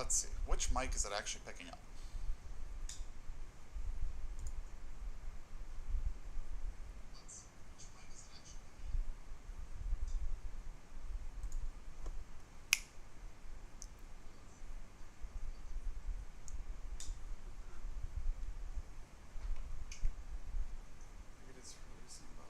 let's see. Which mic is it actually picking up? Maybe it is releasing both.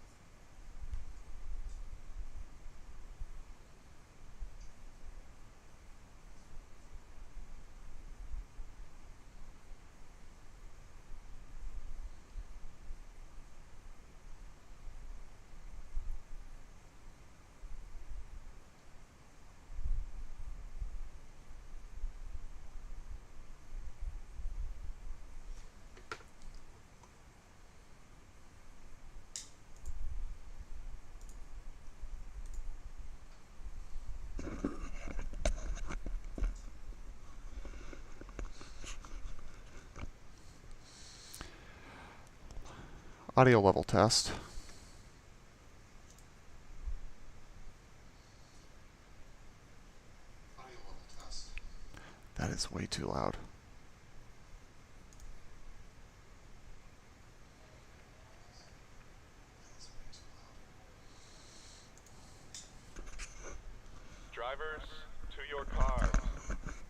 Audio level test. That is way too loud. Drivers, to your cars.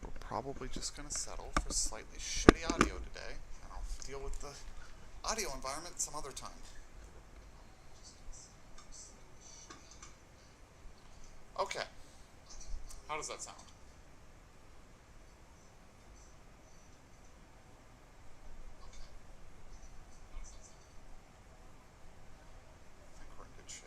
We're probably just going to settle for slightly shitty audio today, and I'll deal with the audio environment some other time. Okay. How does that sound? I think we're in good shape.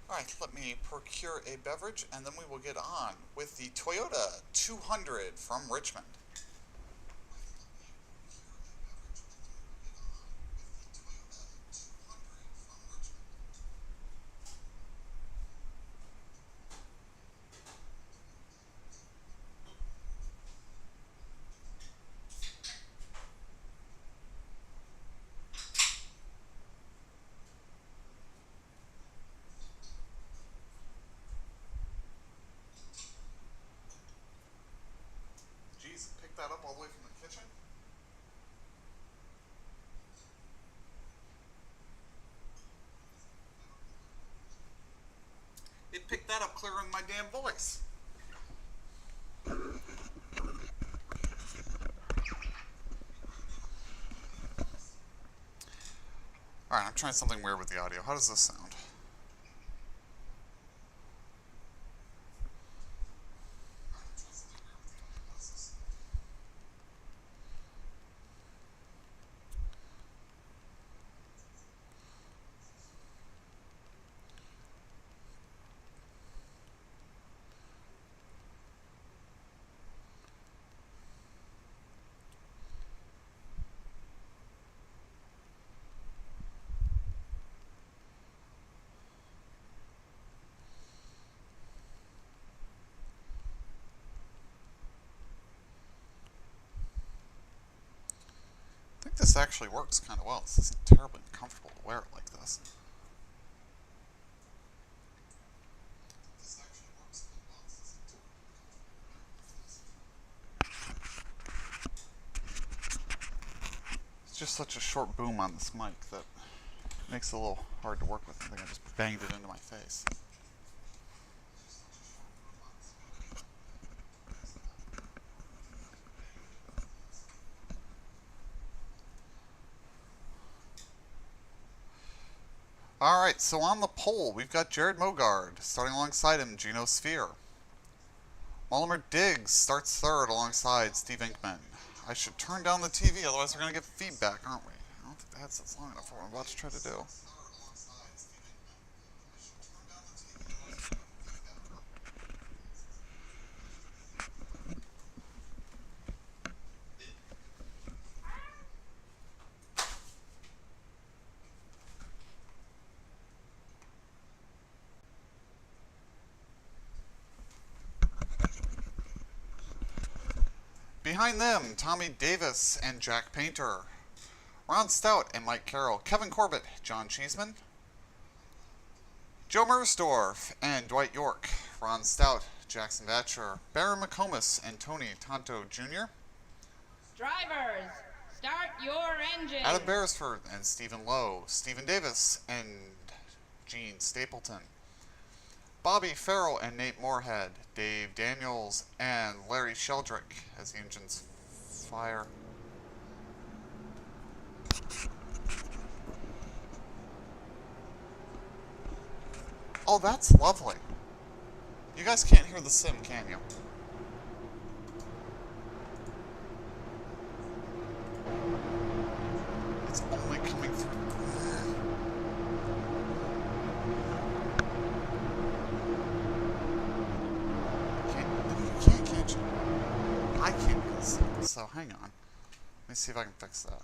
Alright, let me procure a beverage and then we will get on with the Toyota 200 from Richmond. Jeez, pick that up all the way from the kitchen? It picked that up clearing my damn voice. Alright, I'm trying something weird with the audio. How does this sound? I think this actually works kind of well. This isn't terribly uncomfortable to wear it like this. This actually works just such a short boom on this mic that makes it a little hard to work with. I think I just banged it into my face. Alright, so on the pole, we've got Jared Mogard. Starting alongside him, Gino Sphere. Mullimer Diggs starts third alongside Steve Inkman. I should turn down the TV, otherwise we're going to get feedback, aren't we? I don't think the headset's long enough for what I'm about to try to do. Behind them, Tommy Davis and Jack Painter. Ron Stout and Mike Carroll. Kevin Corbett, John Cheeseman. Joe Mersdorf and Dwight York. Ron Stout, Jackson Batcher. Baron McComas and Tony Tonto Jr. Drivers, start your engines. Adam Beresford and Stephen Lowe. Stephen Davis and Gene Stapleton. Bobby Farrell and Nate Moorhead. Dave Daniels and Larry Sheldrick as the engines fire. Oh, that's lovely. You guys can't hear the sim, can you? It's only coming through. Can't you? I can't hear the sim, so hang on. Let me see if I can fix that.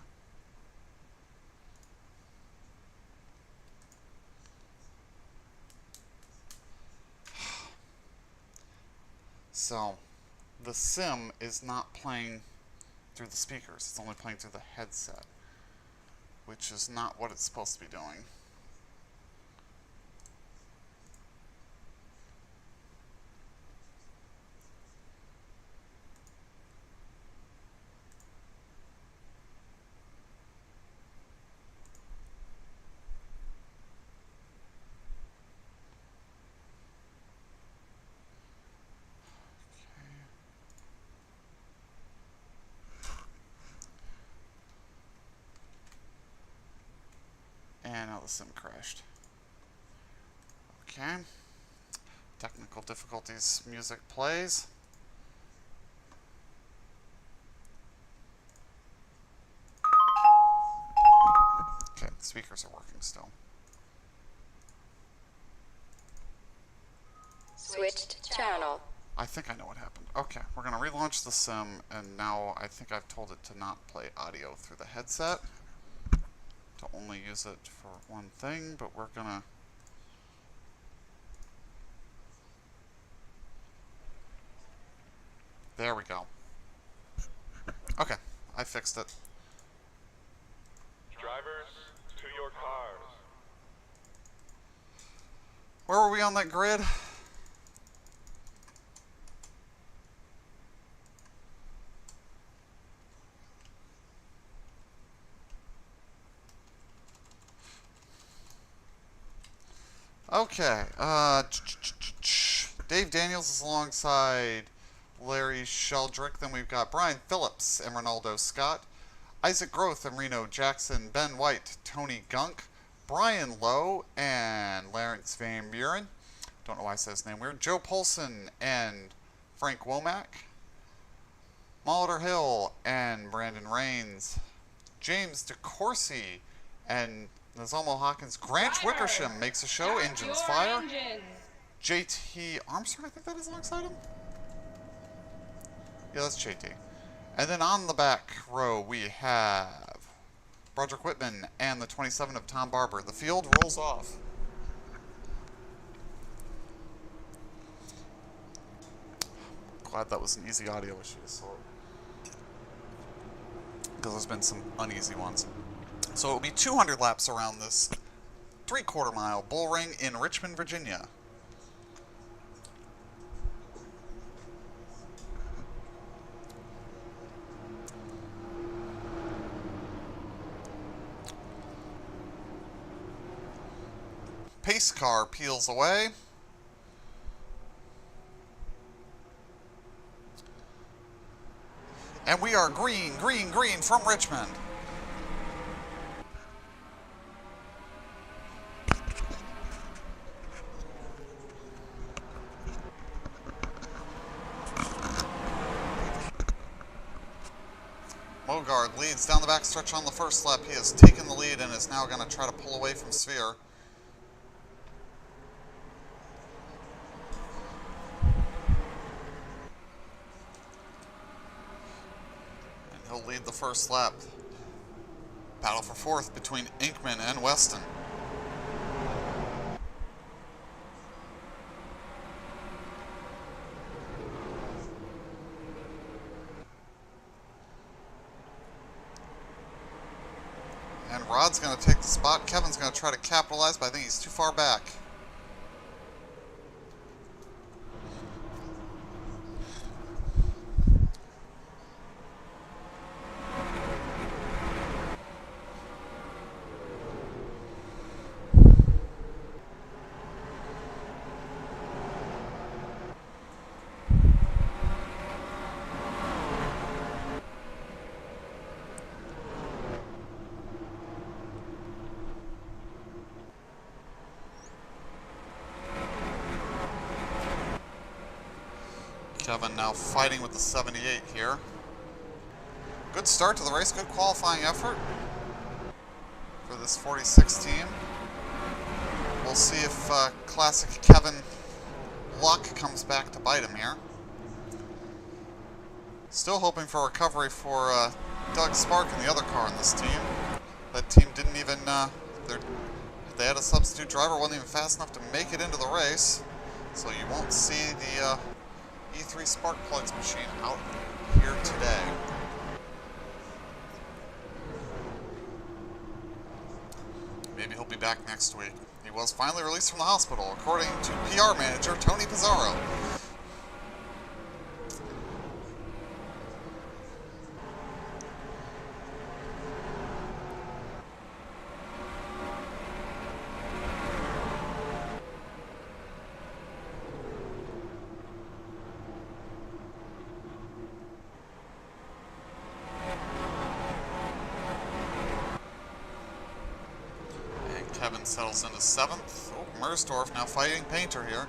So, the sim is not playing through the speakers, it's only playing through the headset, which is not what it's supposed to be doing. And now the sim crashed. Okay. Technical difficulties, music plays. Okay, the speakers are working still. Switched channel. I think I know what happened. Okay, we're going to relaunch the sim, and now I think I've told it to not play audio through the headset. To only use it for one thing, but we're gonna... There we go. Okay, I fixed it. Drivers, to your cars. Where were we on that grid? Okay, Dave Daniels is alongside Larry Sheldrick. Then we've got Brian Phillips and Ronaldo Scott. Isaac Groth and Reno Jackson. Ben White, Tony Gunk. Brian Lowe and Lawrence Van Buren. Don't know why I said his name weird. Joe Polson and Frank Womack. Molitor Hill and Brandon Rains. James DeCourcy and Nazamo Hawkins. Grant Wickersham makes a show. Engines fire. Engines. JT Armstrong, I think that is alongside him. Yeah, that's JT. And then on the back row, we have Broderick Whitman and the 27 of Tom Barber. The field rolls off. Glad that was an easy audio issue to sort. Because there's been some uneasy ones. So it'll be 200 laps around this 3/4 mile bull ring in Richmond, Virginia. pace car peels away. And we are green, green, green from Richmond. Mogard leads down the backstretch on the first lap. He has taken the lead and is now going to try to pull away from Sphere. And he'll lead the first lap. Battle for fourth between Inkman and Weston. And Rod's going to take the spot. Kevin's going to try to capitalize, but I think he's too far back. Kevin now fighting with the 78 here. Good start to the race, good qualifying effort for this 46 team. We'll see if classic Kevin luck comes back to bite him here. Still hoping for recovery for Doug Spark and the other car in this team. That team didn't even, they had a substitute driver, wasn't even fast enough to make it into the race. So you won't see the E3 spark plugs machine out here today. Maybe he'll be back next week. He was finally released from the hospital, according to PR manager Tony Pizarro. Kevin settles into 7th. Oh, Mersdorf now fighting Painter here.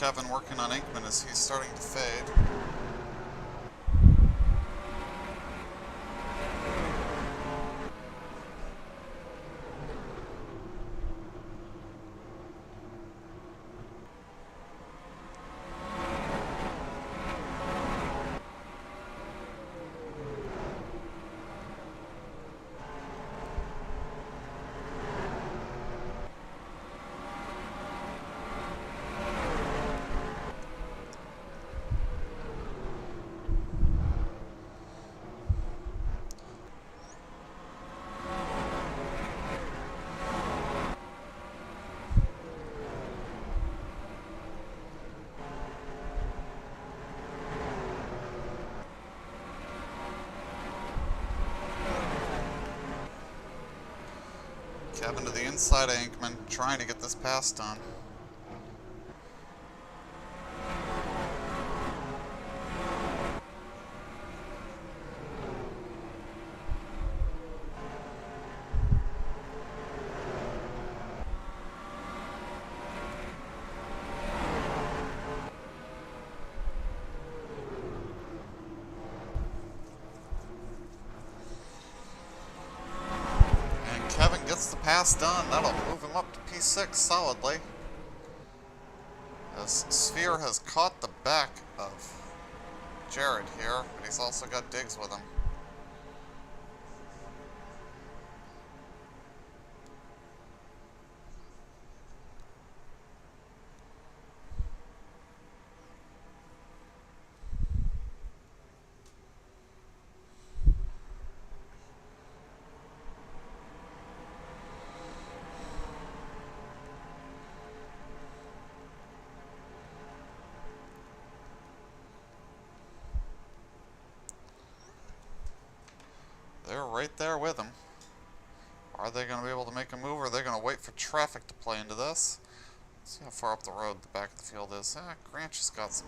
Kevin working on Inkman as he's starting to fade. Kevin to the inside of Inkman, trying to get this pass done. Gets the pass done. That'll move him up to P6 solidly. As Sphere has caught the back of Jared here, but he's also got Diggs with him. They're right there with him. Are they going to be able to make a move, or are they going to wait for traffic to play into this? Let's see how far up the road the back of the field is. Grant just got some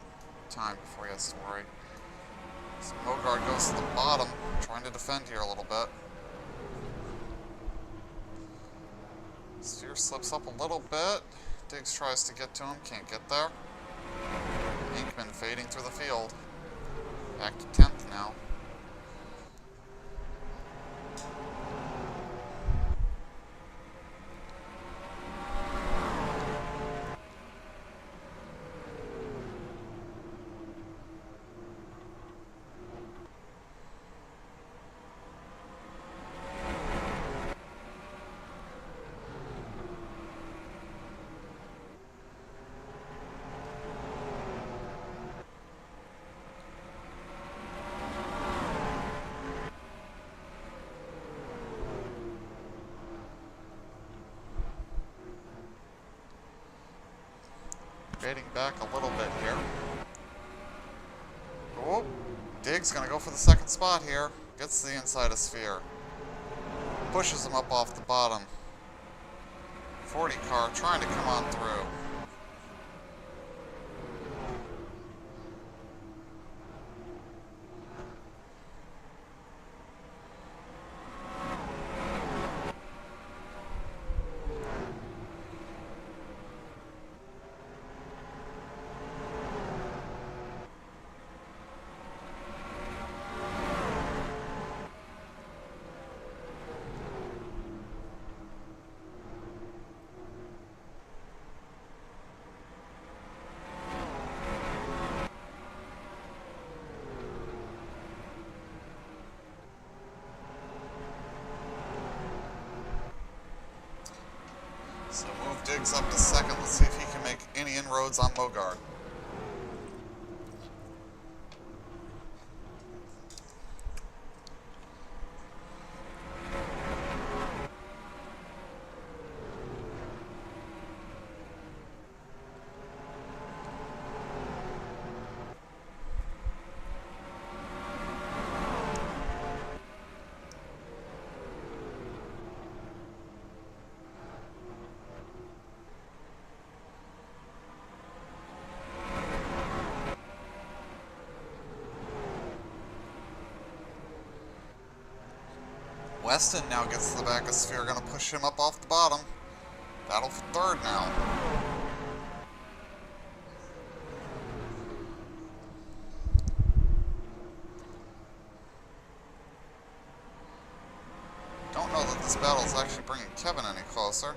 time before he has to worry. So Mogard goes to the bottom, trying to defend here a little bit. Sphere slips up a little bit. Diggs tries to get to him, can't get there. Inkman fading through the field. Back to 10th now. Fading back a little bit here. Oh, Diggs gonna go for the second spot here. Gets to the inside of Sphere. Pushes him up off the bottom. 40 car trying to come on through. So move Diggs up to second. Let's see if he can make any inroads on Mogard. Weston now gets to the back of Sphere, gonna push him up off the bottom. Battle for third now. battle's actually bringing Kevin any closer.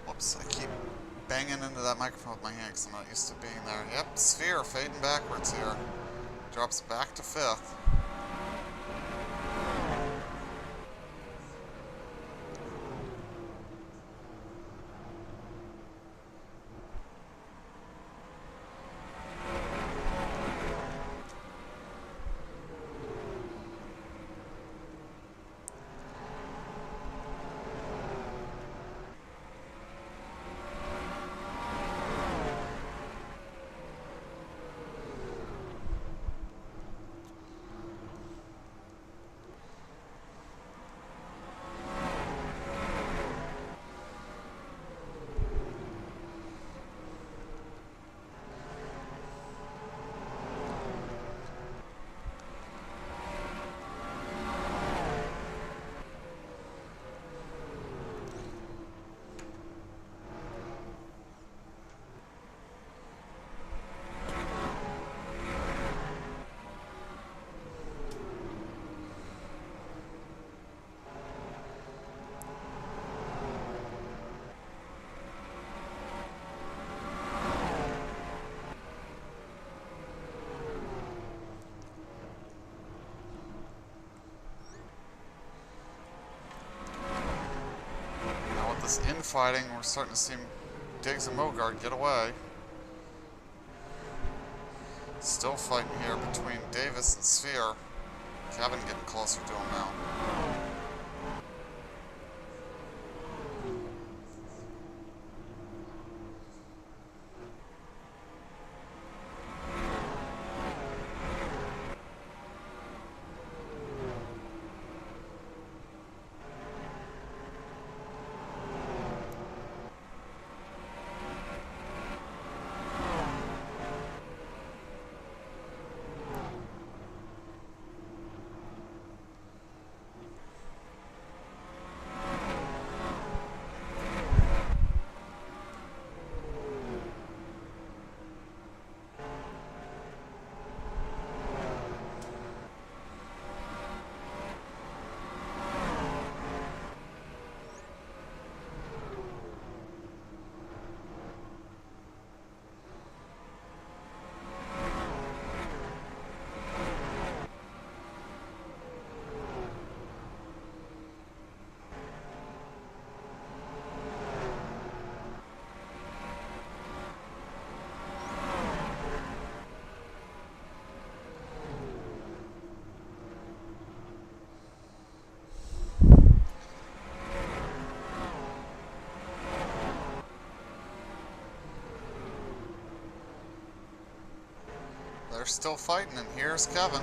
Whoops, I keep banging into that microphone with my hand because I'm not used to being there. Yep, Sphere fading backwards here. Drops back to 5th. This infighting, we're starting to see Diggs and Mogard get away. Still fighting here between Davis and Sphere. Kevin getting closer to him now. They're still fighting, and here's Kevin.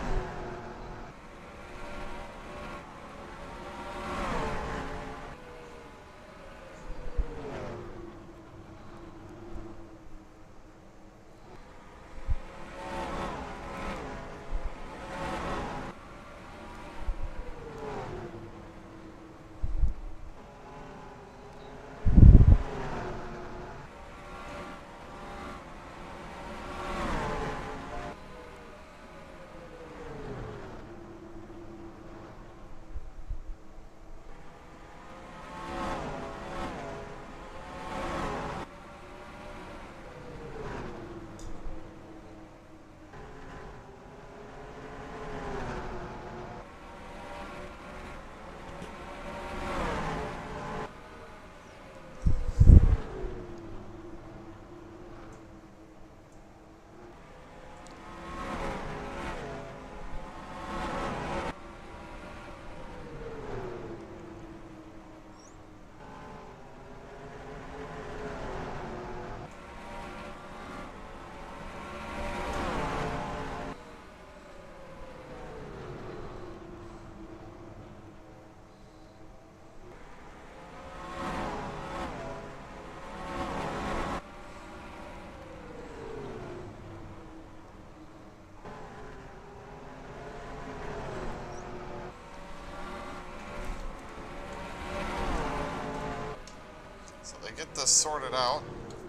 So they get this sorted out.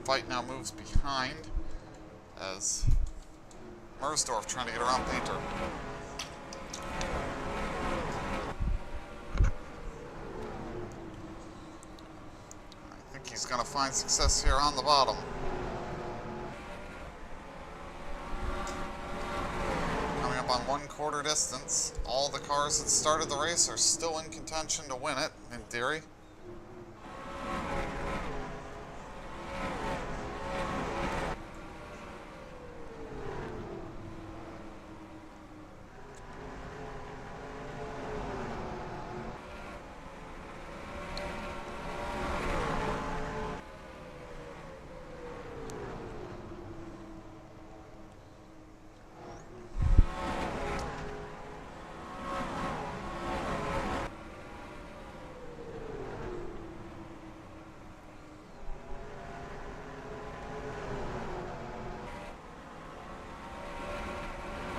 Fight now moves behind as Mersdorf trying to get around Painter. I think he's going to find success here on the bottom. Coming up on 1/4 distance. All the cars that started the race are still in contention to win it, in theory.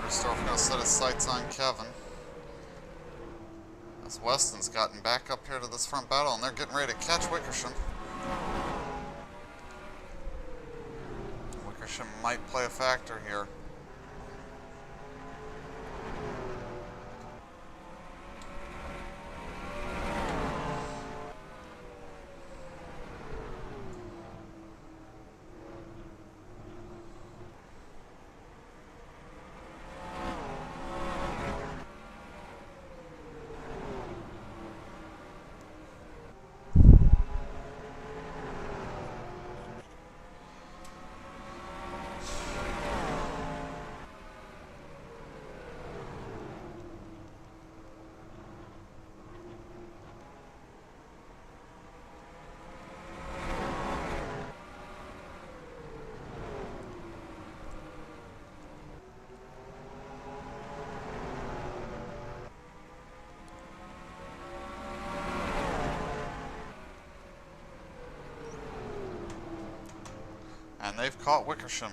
Mersdorf going to set his sights on Kevin. As Weston's gotten back up here to this front battle, and they're getting ready to catch Wickersham. Wickersham might play a factor here. And they've caught Wickersham.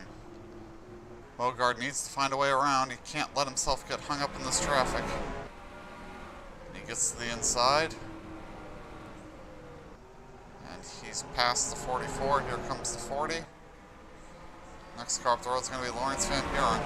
Bogard needs to find a way around. He can't let himself get hung up in this traffic. He gets to the inside. And he's past the 44. Here comes the 40. Next car up the road is going to be Lawrence Van Buren.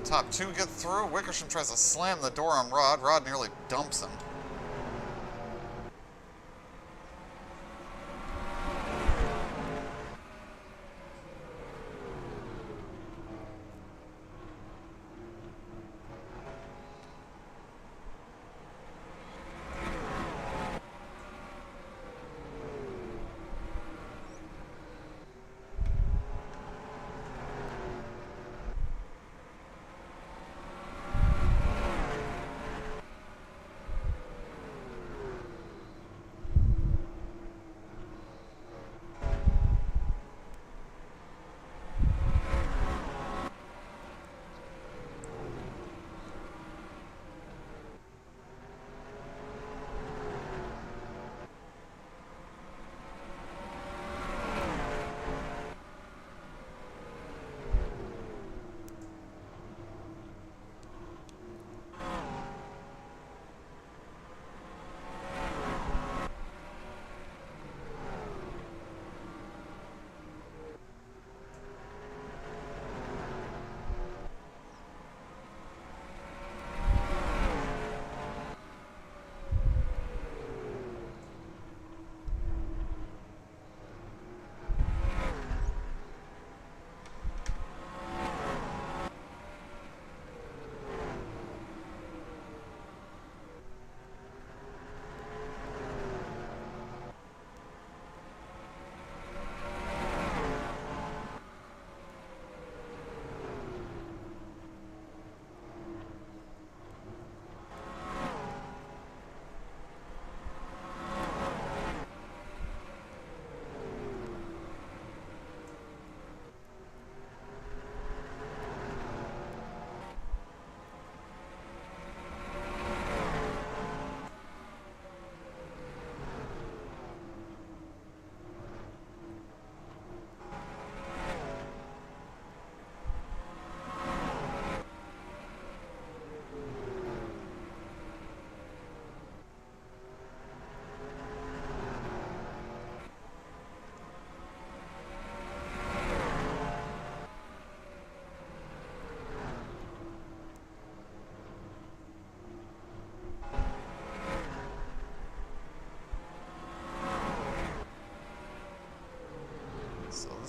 Top two get through. Wickersham tries to slam the door on Rod. Rod nearly dumps him.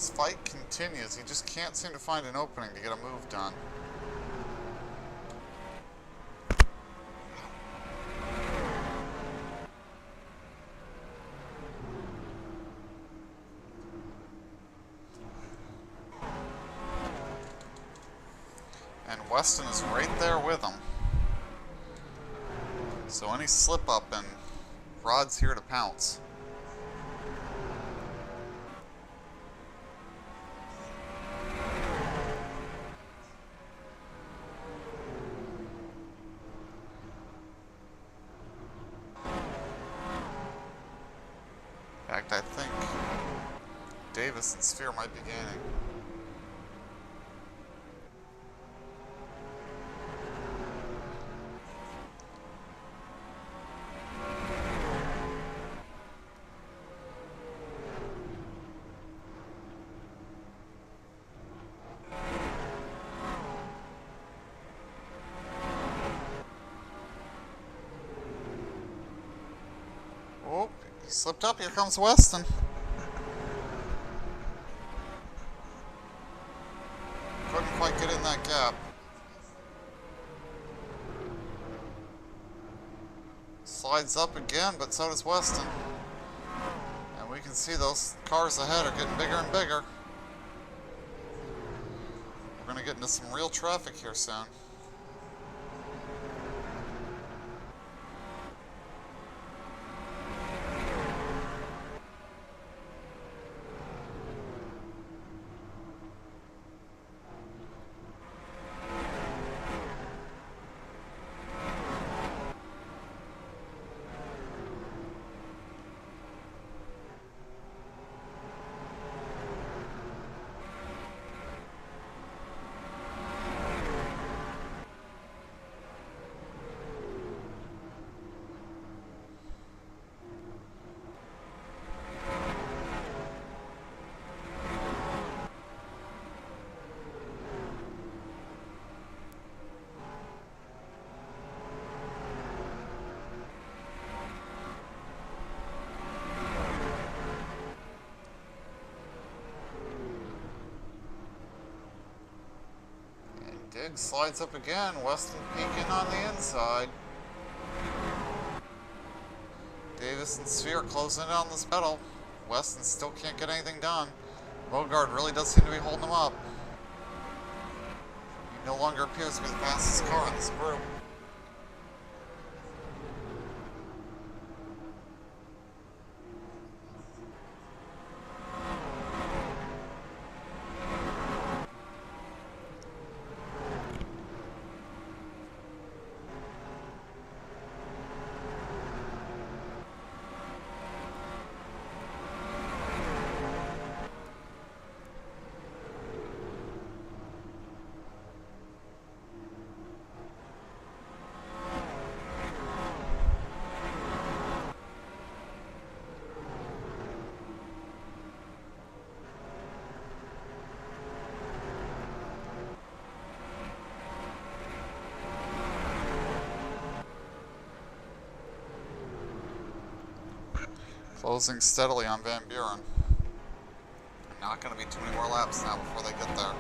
This fight continues. He just can't seem to find an opening to get a move done. And Weston is right there with him. So any slip up and Rod's here to pounce. In fact, I think Davis and Sphere might be gaining. Oh, he slipped up. Here comes Weston. Couldn't quite get in that gap. Slides up again, but so does Weston. And we can see those cars ahead are getting bigger and bigger. We're going to get into some real traffic here soon. Diggs slides up again. Weston peeking on the inside. Davis and Sphere closing in on this battle. Weston still can't get anything done. Bogard really does seem to be holding him up. He no longer appears to be the fastest car in this group. Closing steadily on Van Buren. Not going to be too many more laps now before they get there.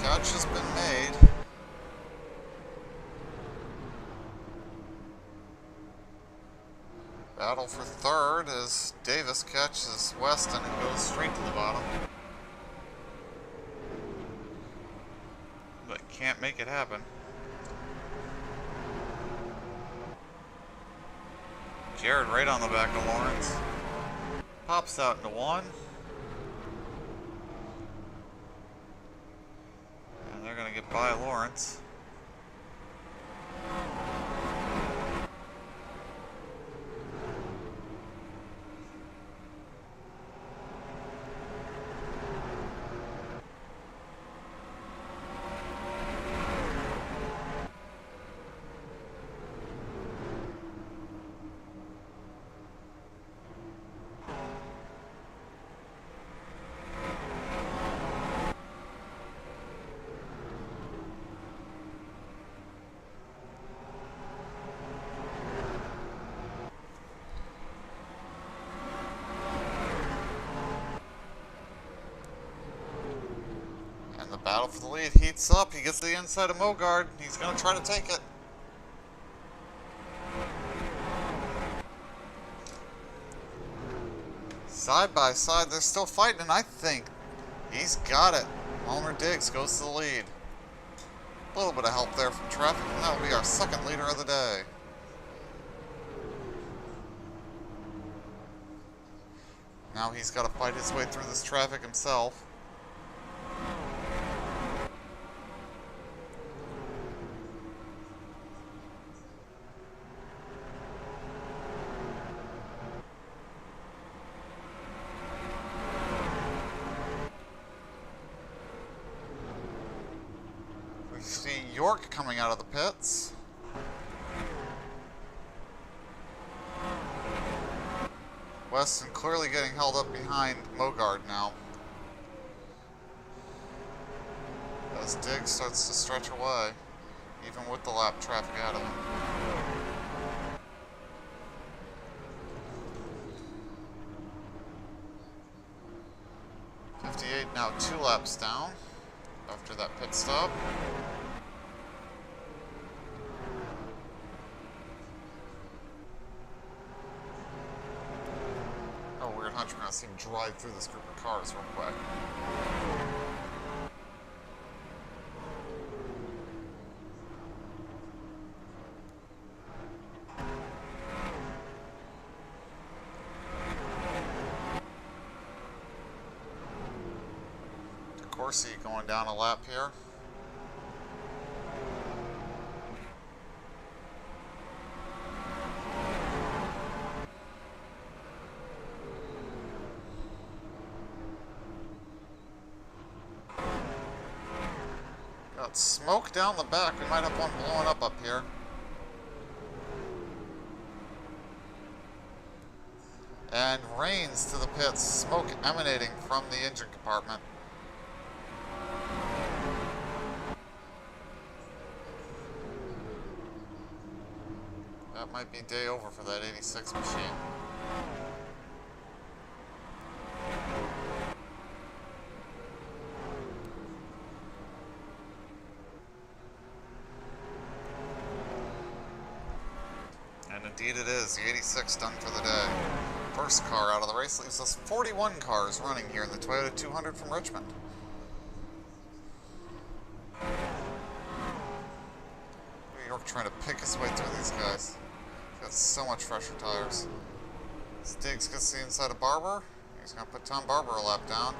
Catch has been made. Battle for third as Davis catches Weston and goes straight to the bottom. can't make it happen. Jared right on the back of Lawrence. Pops out into one. And they're going to get by Lawrence. Battle for the lead heats up. He gets to the inside of Mogard. He's going to try to take it. Side by side, they're still fighting, and I think he's got it. Ulmer Diggs goes to the lead. A little bit of help there from traffic, and that'll be our second leader of the day. Now he's got to fight his way through this traffic himself. We see York coming out of the pits. Weston clearly getting held up behind Mogard now. As Diggs starts to stretch away, even with the lap traffic out of him. .58 now 2 laps down after that pit stop. Oh, weird hunch. We're going to see him drive through this group of cars real quick. Corsi going down a lap here. Got smoke down the back. We might have one blowing up here. And Rains to the pits. Smoke emanating from the engine compartment. That might be day over for that 86 machine. And indeed it is. The 86 done for the day. First car out of the race leaves us 41 cars running here in the Toyota 200 from Richmond. York trying to pick his way through these guys. Got so much fresher tires. Diggs gets the inside of Barber. He's going to put Tom Barber a lap down.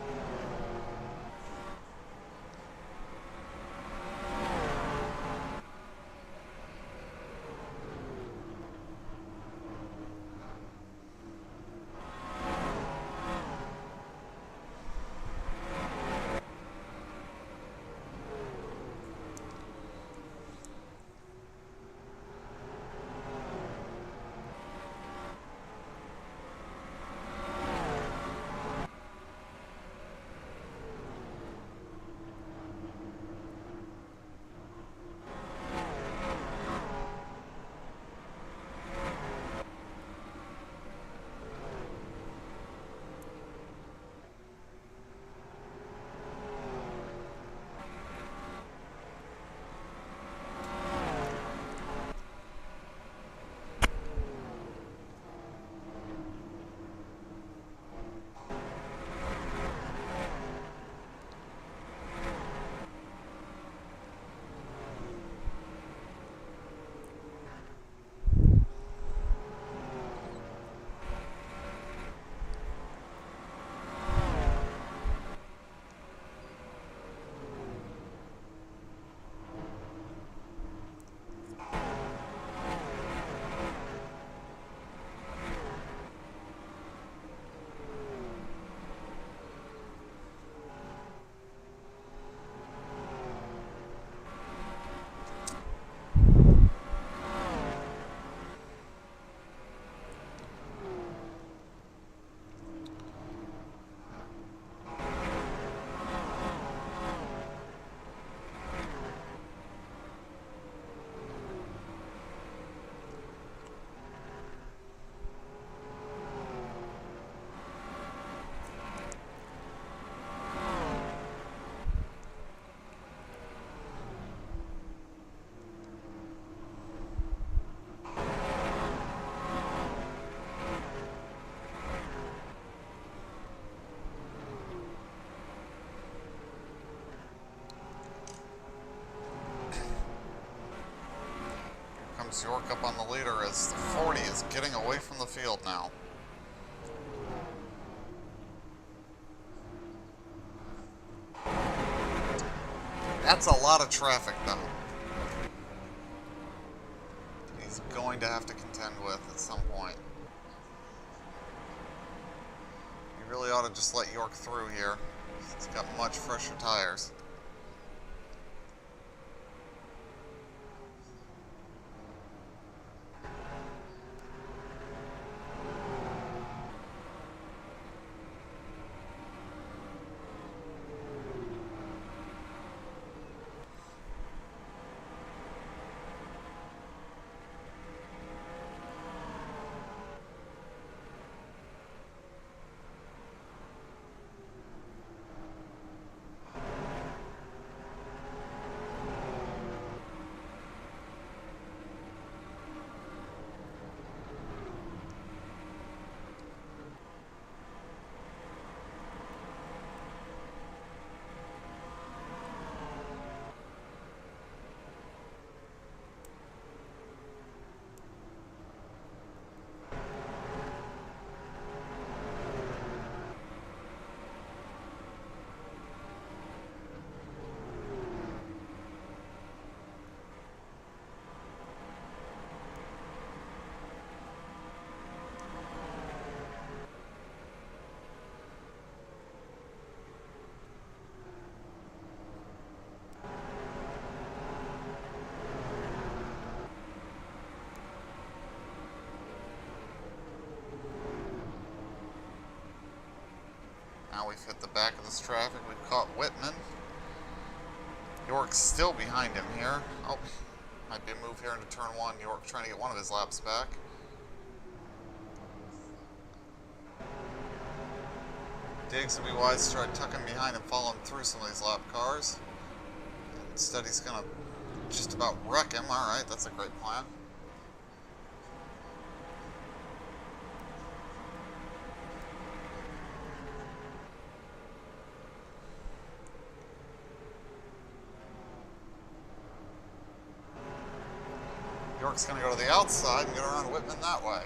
Puts York up on the leader as the 40 is getting away from the field now. That's a lot of traffic, though. He's going to have to contend with at some point. He really ought to just let York through here. He's got much fresher tires. Now we've hit the back of this traffic. We've caught Whitman. York's still behind him here. Oh, might be a move here into turn one. York trying to get one of his laps back. Diggs would be wise to try tucking behind and following through some of these lap cars. Instead, he's going to just about wreck him. Alright, that's a great plan. York's going to go to the outside and get around Whitman that way.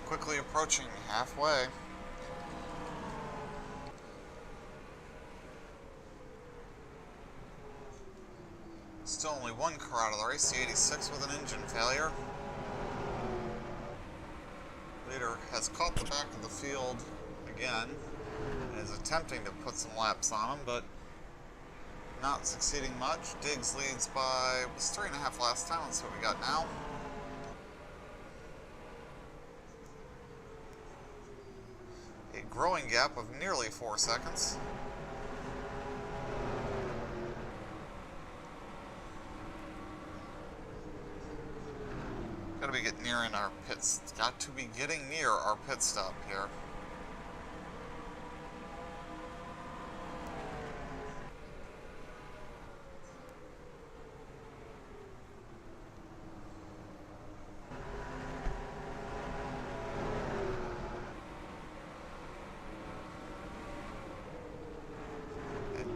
Quickly approaching halfway. Still only one car out of the race, the 86 with an engine failure. Leader has caught the back of the field again and is attempting to put some laps on him, but not succeeding much. Diggs leads by, it was 3.5 last time. Let's see what we got now. A growing gap of nearly 4 seconds. Got to be getting near in our pits. Got to be getting near our pit stop here.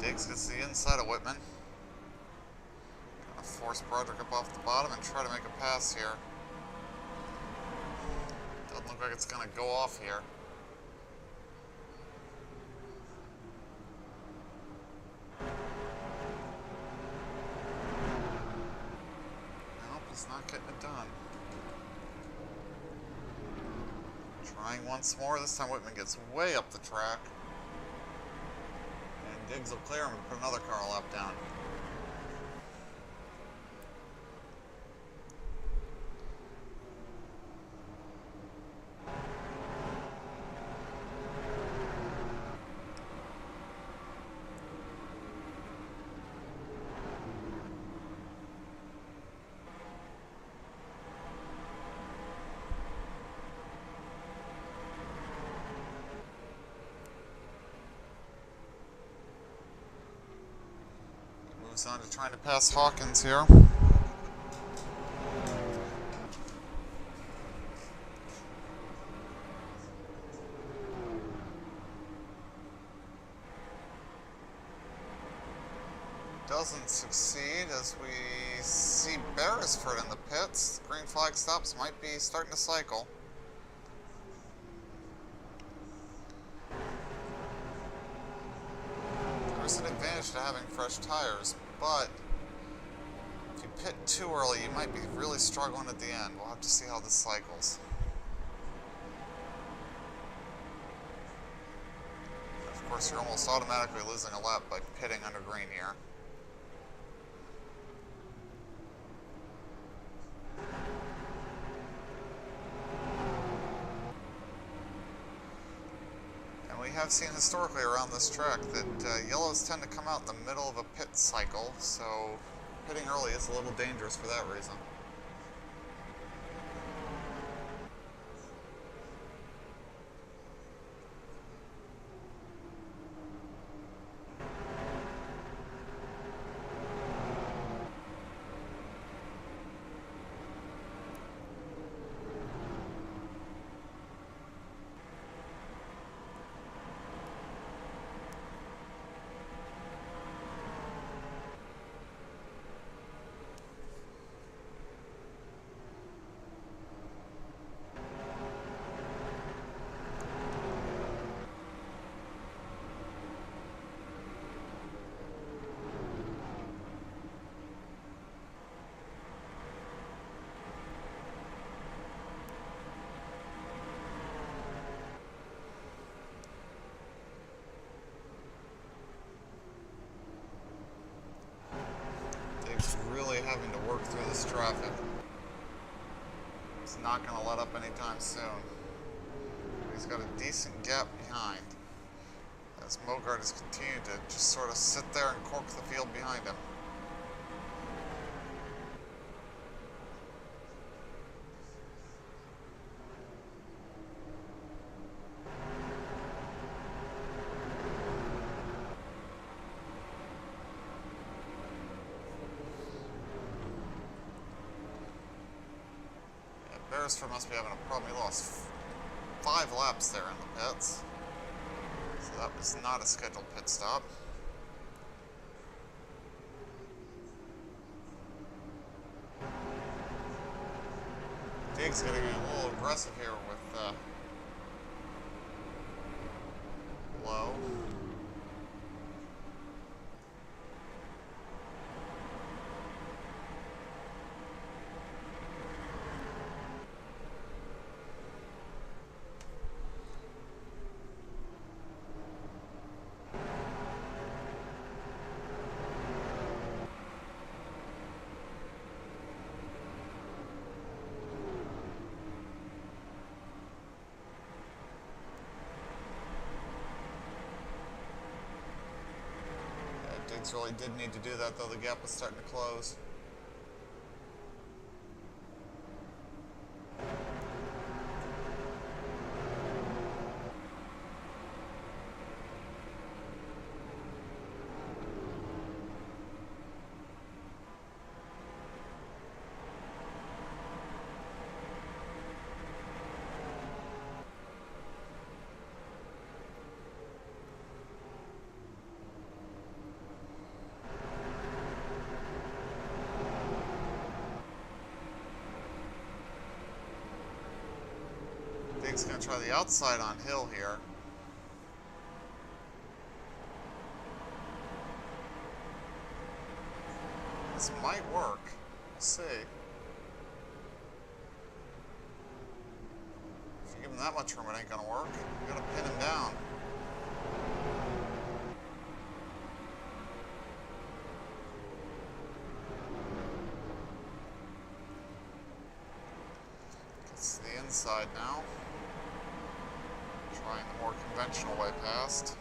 Diggs gets the inside of Whitman. Gonna force Broderick up off the bottom and try to make a pass here. Doesn't look like it's gonna go off here. Nope, he's not getting it done. Trying once more. This time Whitman gets way up the track. And Diggs will clear him and put another car lap down. Moves on to trying to pass Hawkins here. Doesn't succeed as we see Beresford in the pits. Green flag stops, might be starting to cycle. There's an advantage to having fresh tires, but if you pit too early, you might be really struggling at the end. We'll have to see how this cycles. Of course, you're almost automatically losing a lap by pitting under green here. We have seen historically around this track that yellows tend to come out in the middle of a pit cycle, so pitting early is a little dangerous for that reason. Really having to work through this traffic. He's not going to let up anytime soon. He's got a decent gap behind, as Mogart has continued to just sort of sit there and cork the field behind him. Beresford must be having a problem. He lost 5 laps there in the pits. So that was not a scheduled pit stop. Diggs getting a little aggressive here with Lowe. Diggs really did need to do that, though. The gap was starting to close. Diggs going to try the outside on Hill here. This might work. We'll see. If you give him him that much room, it ain't gonna work. We gotta pin him down. It's the inside now. Trying the more conventional way past.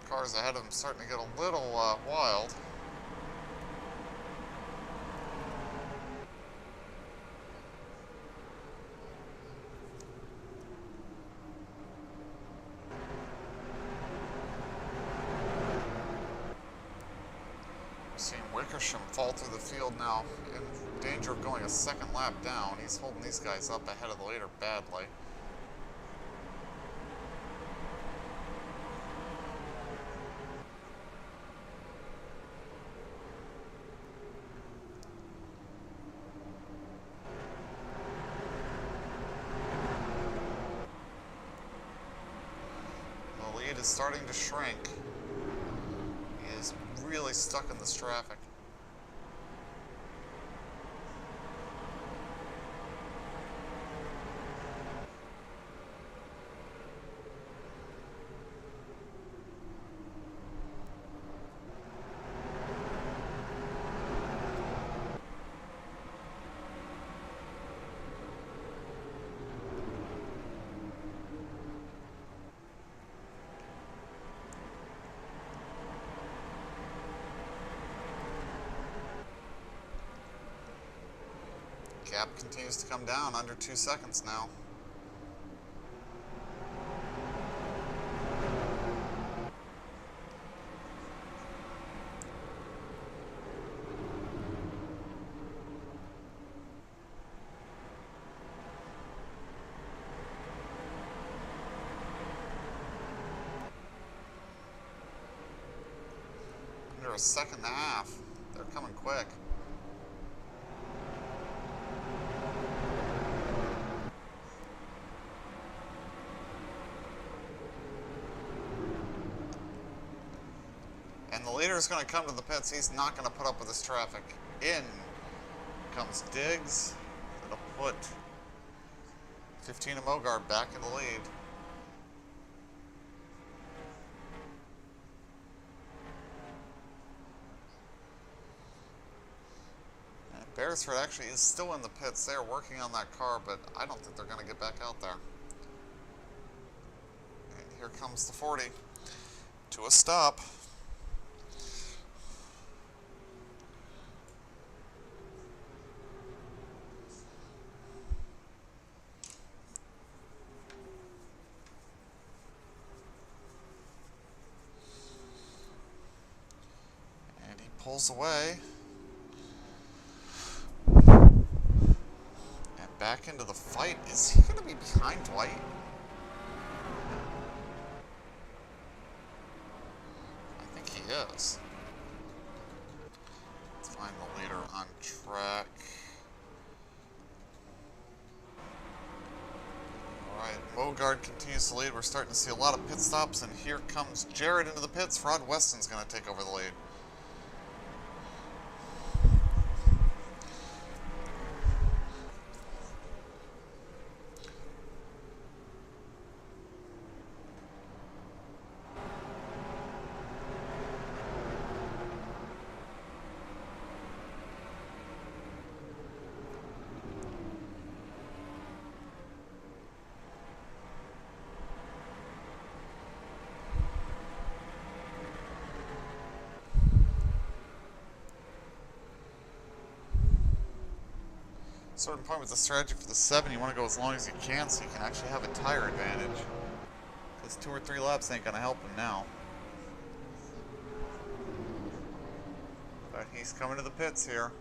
Cars ahead of him starting to get a little wild. Seeing Wickersham fall through the field now, in danger of going a second lap down. He's holding these guys up ahead of the leader badly. The lead is starting to shrink. He is really stuck in this traffic. Gap continues to come down, under 2 seconds now. Under a second and a half. They're coming quick. And the leader is going to come to the pits. He's not going to put up with this traffic. In comes Diggs. It'll put 15 of Mogard back in the lead. And Beresford actually is still in the pits. They're working on that car, but I don't think they're going to get back out there. And here comes the 40 to a stop. Pulls away. And back into the fight. Is he going to be behind Dwight? I think he is. Let's find the leader on track. Alright, Mogard continues to lead. We're starting to see a lot of pit stops, and here comes Jared into the pits. Rod Weston's going to take over the lead. Certain point with the strategy for the 7, you want to go as long as you can so you can actually have a tire advantage. Because 2 or 3 laps ain't going to help him now. But he's coming to the pits here.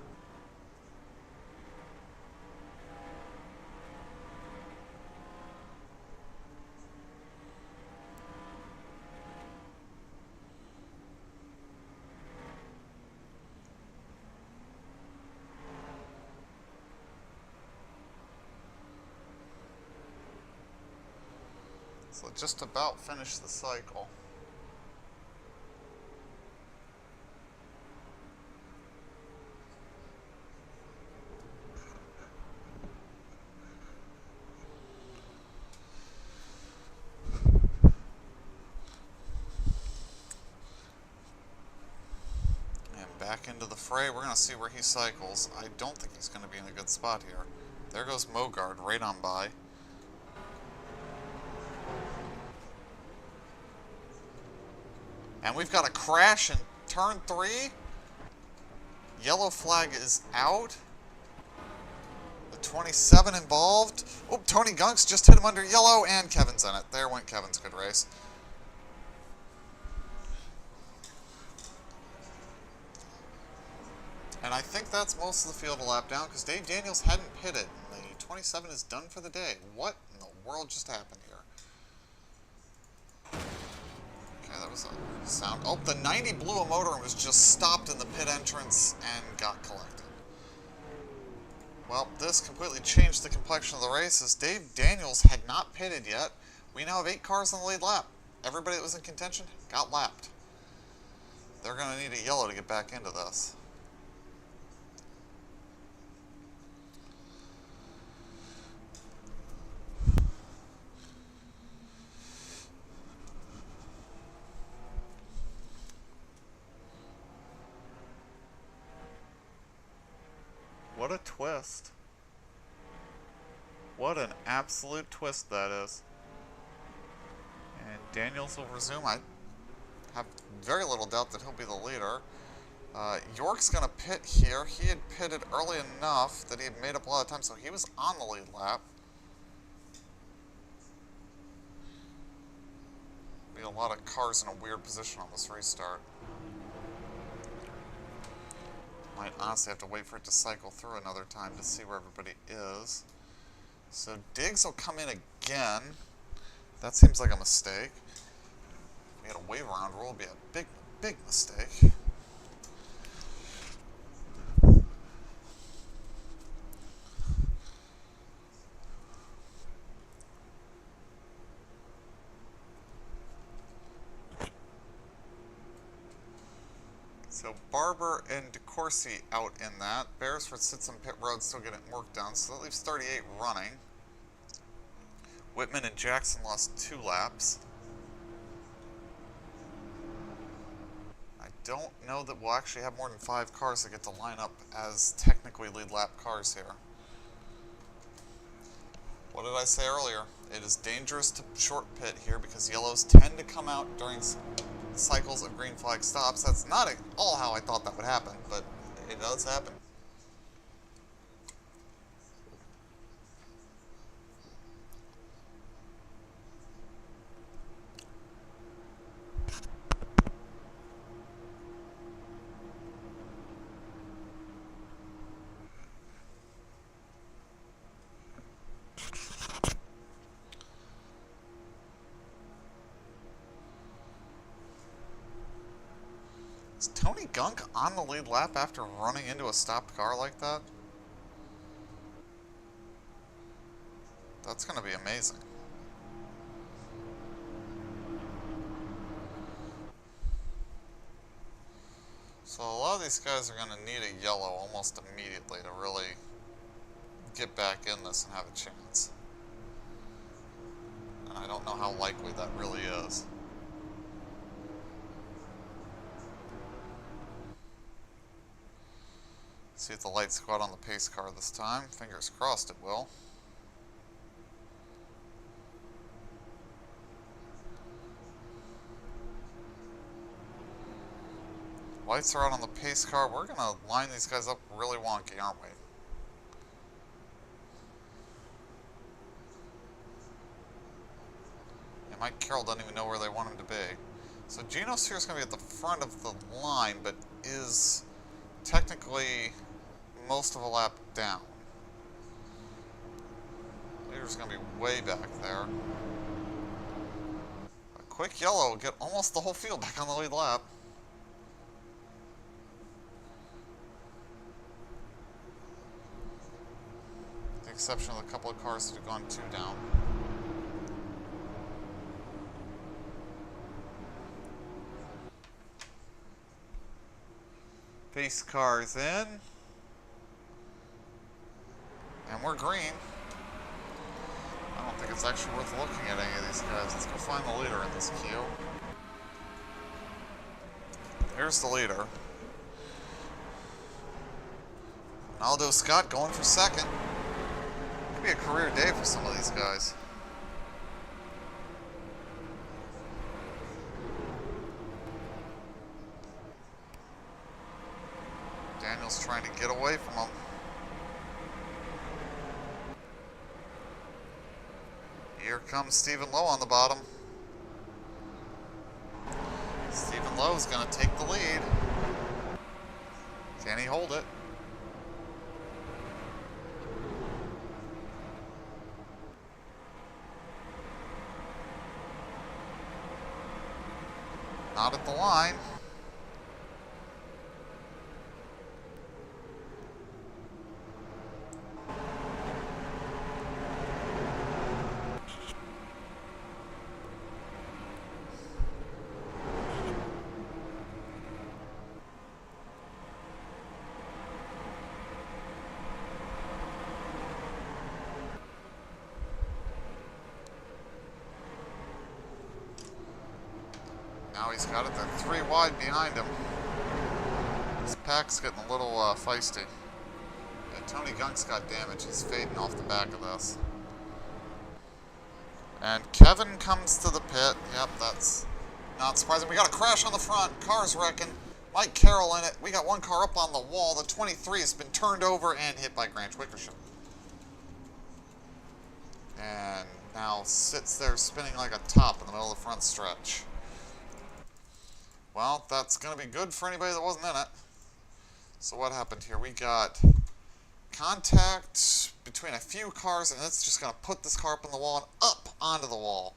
So just about finished the cycle. And back into the fray. We're going to see where he cycles. I don't think he's going to be in a good spot here. There goes Mogard right on by. And we've got a crash in turn 3. Yellow flag is out. The 27 involved. Oh, Tony Gunk's just hit him under yellow, and Kevin's in it. There went Kevin's good race. And I think that's most of the field a lap down, because Dave Daniels hadn't pitted. And the 27 is done for the day. What in the world just happened here? Okay, that was a sound. Oh, the 90 blew a motor and was just stopped in the pit entrance and got collected. Well, this completely changed the complexion of the race, as Dave Daniels had not pitted yet. We now have 8 cars on the lead lap. Everybody that was in contention got lapped. They're going to need a yellow to get back into this. What a twist. What an absolute twist that is. And Daniels will resume. I have very little doubt that he'll be the leader. York's going to pit here. He had pitted early enough that he had made up a lot of time, so he was on the lead lap. Be a lot of cars in a weird position on this restart. Might honestly have to wait for it to cycle through another time to see where everybody is. So Diggs will come in again. That seems like a mistake. We had a wave around rule, would be a big, big mistake. So Barber and DeCourcy out in that. Beresford sits on pit road, still getting work done, so that leaves 38 running. Whitman and Jackson lost 2 laps. I don't know that we'll actually have more than 5 cars that get to line up as technically lead lap cars here. What did I say earlier? It is dangerous to short pit here because yellows tend to come out during cycles of green flag stops. That's not at all how I thought that would happen, but it does happen. Is Tony Gunk on the lead lap after running into a stopped car like that? That's going to be amazing. So a lot of these guys are going to need a yellow almost immediately to really get back in this and have a chance. And I don't know how likely that really is. See if the lights go out on the pace car this time. Fingers crossed it will. Lights are out on the pace car. We're going to line these guys up really wonky, aren't we? And Mike Carroll doesn't even know where they want him to be. So Geno Sears is going to be at the front of the line, but is technically most of a lap down. Leader's going to be way back there. A quick yellow will get almost the whole field back on the lead lap. With the exception of a couple of cars that have gone 2 down. Pace car's in. And we're green. I don't think it's actually worth looking at any of these guys. Let's go find the leader in this queue. There's the leader. Aldo Scott going for second. Could be a career day for some of these guys. Daniel's trying to get away from him. Here comes Stephen Lowe on the bottom. Stephen Lowe's going to take the lead. Can he hold it? Not at the line. Now he's got it. They're 3 wide behind him. This pack's getting a little feisty. And Tony Gunk's got damage. He's fading off the back of this. And Kevin comes to the pit. Yep, that's not surprising. We got a crash on the front. Car's wrecking. Mike Carroll in it. We got one car up on the wall. The 23 has been turned over and hit by Grant Wickersham. And now sits there spinning like a top in the middle of the front stretch. Well, that's going to be good for anybody that wasn't in it. So what happened here? We got contact between a few cars, and it's just going to put this car up on the wall and up onto the wall.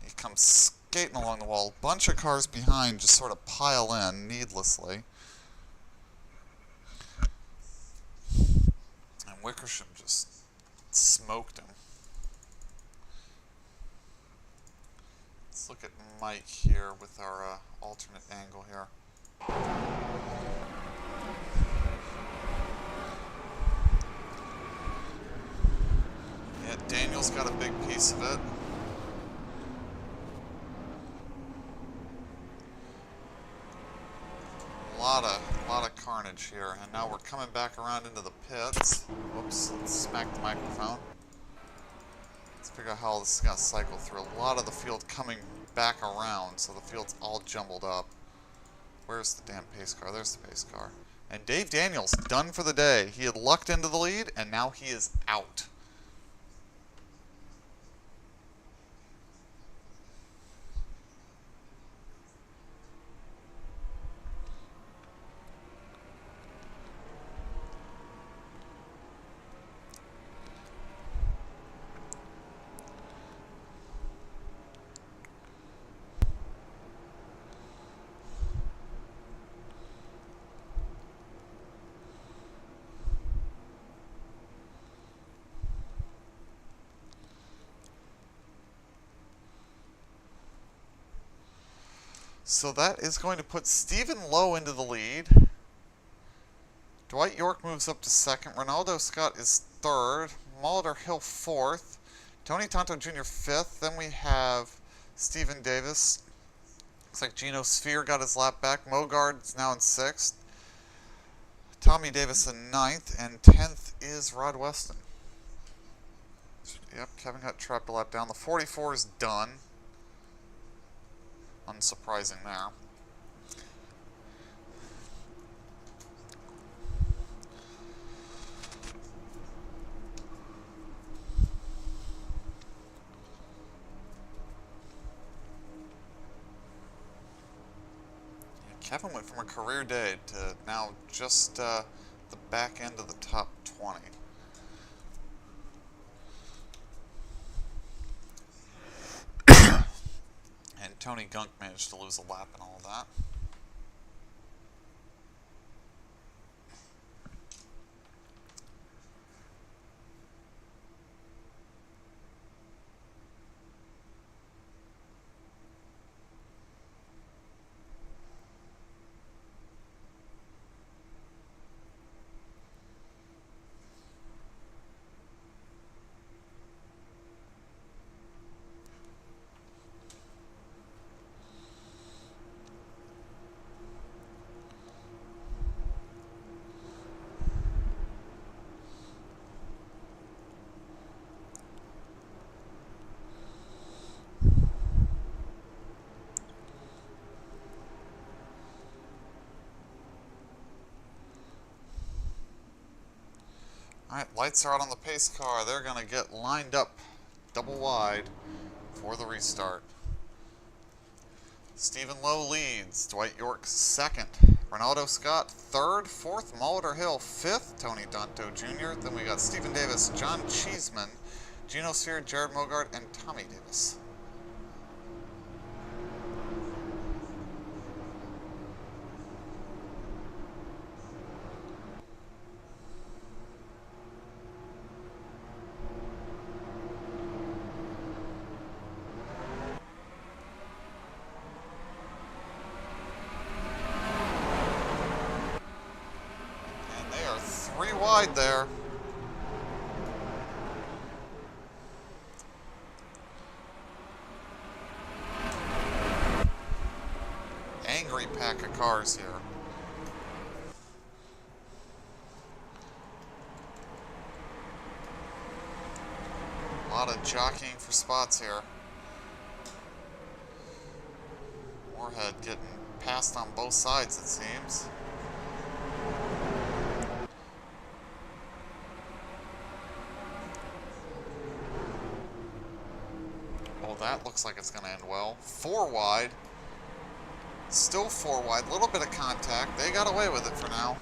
He comes skating along the wall. A bunch of cars behind just sort of pile in needlessly. And Wickersham just smoked him. Let's look at Mike here with our alternate angle here. Yeah, Daniel's got a big piece of it. A lot of carnage here, and now we're coming back around into the pits. Whoops, let's smack the microphone. Let's figure out how this is going to cycle through. A lot of the field coming back around, so the field's all jumbled up. Where's the damn pace car? There's the pace car. And Dave Daniels, done for the day. He had lucked into the lead, and now he is out. So that is going to put Stephen Lowe into the lead. Dwight York moves up to second. Ronaldo Scott is third. Molitor Hill fourth. Tony Tonto Jr. fifth. Then we have Stephen Davis. Looks like Gino Sphere got his lap back. Mogard is now in sixth. Tommy Davis in ninth. And 10th is Rod Weston. Yep, Kevin got trapped a lap down. The 44 is done. Unsurprising there. Kevin went from a career day to now just the back end of the top 20. And Tony Gunk managed to lose a lap and all of that. lights are out on the pace car. They're going to get lined up double wide for the restart. Stephen Lowe leads. Dwight York second. Ronaldo Scott third. Fourth, Molitor Hill fifth. Tony Danto Jr. Then we got Stephen Davis, John Cheeseman, Gino Sear, Jared Mogart, and Tommy Davis. Three wide there. Angry pack of cars here. A lot of jockeying for spots here. Moorhead getting passed on both sides, it seems. That looks like it's going to end well. Four wide. Still four wide. A little bit of contact. They got away with it for now.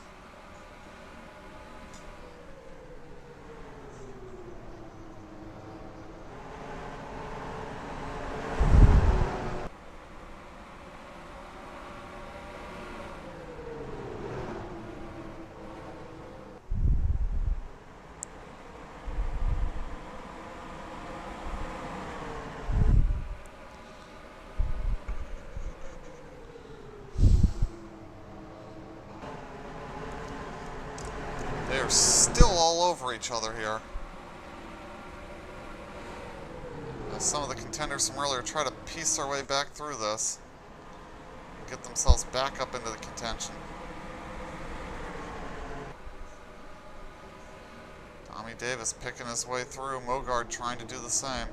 They're still all over each other here. As some of the contenders from earlier try to piece their way back through this, get themselves back up into the contention. Tommy Davis picking his way through, Mogard trying to do the same.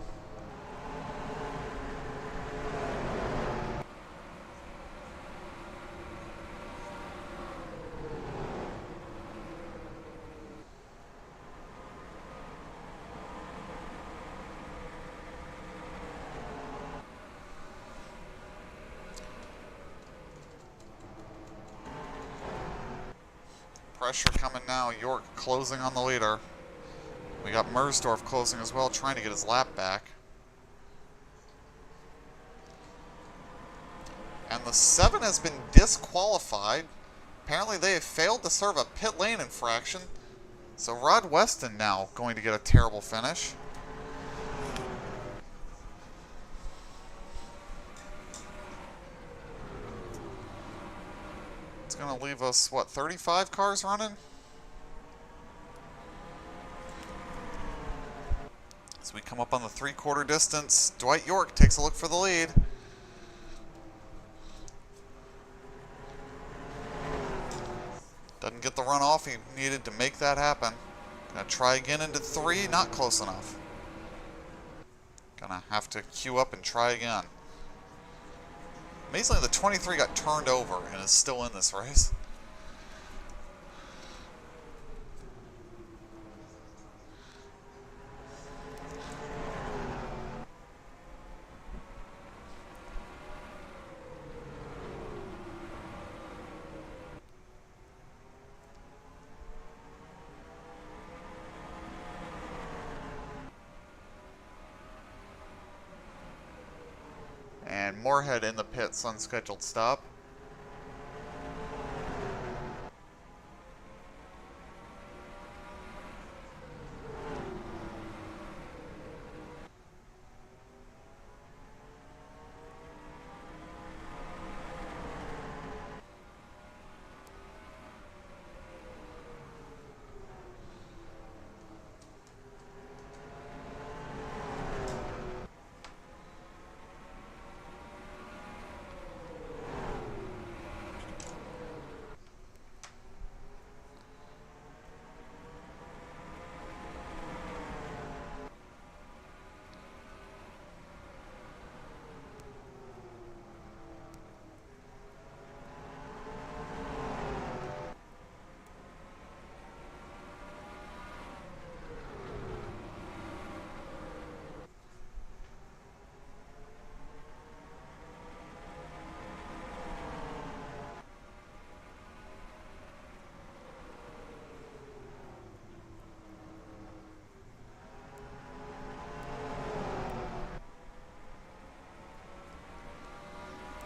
Pressure coming now. York closing on the leader. We got Mersdorf closing as well, trying to get his lap back. And the 7 has been disqualified. Apparently they have failed to serve a pit lane infraction. So Rod Weston now going to get a terrible finish. It's going to leave us, what, 35 cars running? As we come up on the three-quarter distance, Dwight York takes a look for the lead. Doesn't get the runoff he needed to make that happen. Gonna try again into 3, not close enough. Gonna have to queue up and try again. Amazingly, the 23 got turned over and is still in this race. And Moorhead in the pits, unscheduled stop.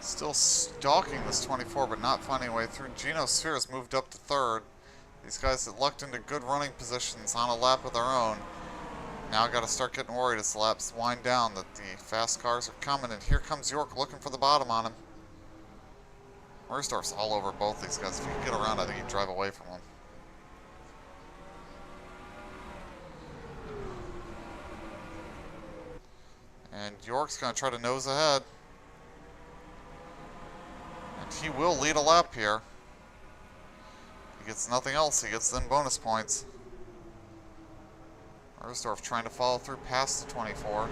Still stalking this 24, but not finding a way through. Geno Sphere has moved up to third. These guys that lucked into good running positions on a lap of their own. Now got to start getting worried as the laps wind down that the fast cars are coming. And here comes York looking for the bottom on him. Mersdorf's all over both these guys. If you can get around, I think you'd drive away from them. And York's going to try to nose ahead. And he will lead a lap here. He gets nothing else. He gets them bonus points. Mersdorf trying to follow through past the 24.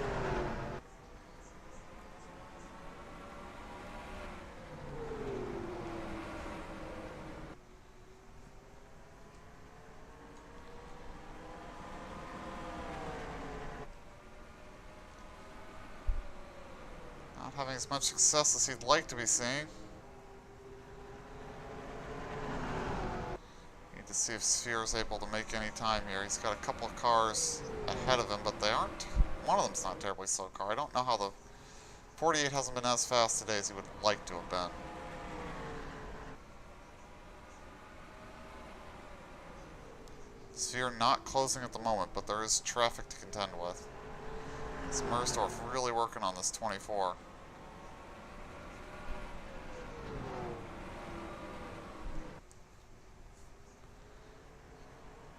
Not having as much success as he'd like to be seeing. Need to see if Sphere is able to make any time here. He's got a couple of cars ahead of him, but they aren't. One of them's not a terribly slow car. I don't know how the 48 hasn't been as fast today as he would like to have been. Sphere not closing at the moment, but there is traffic to contend with. It's Mersdorf really working on this 24.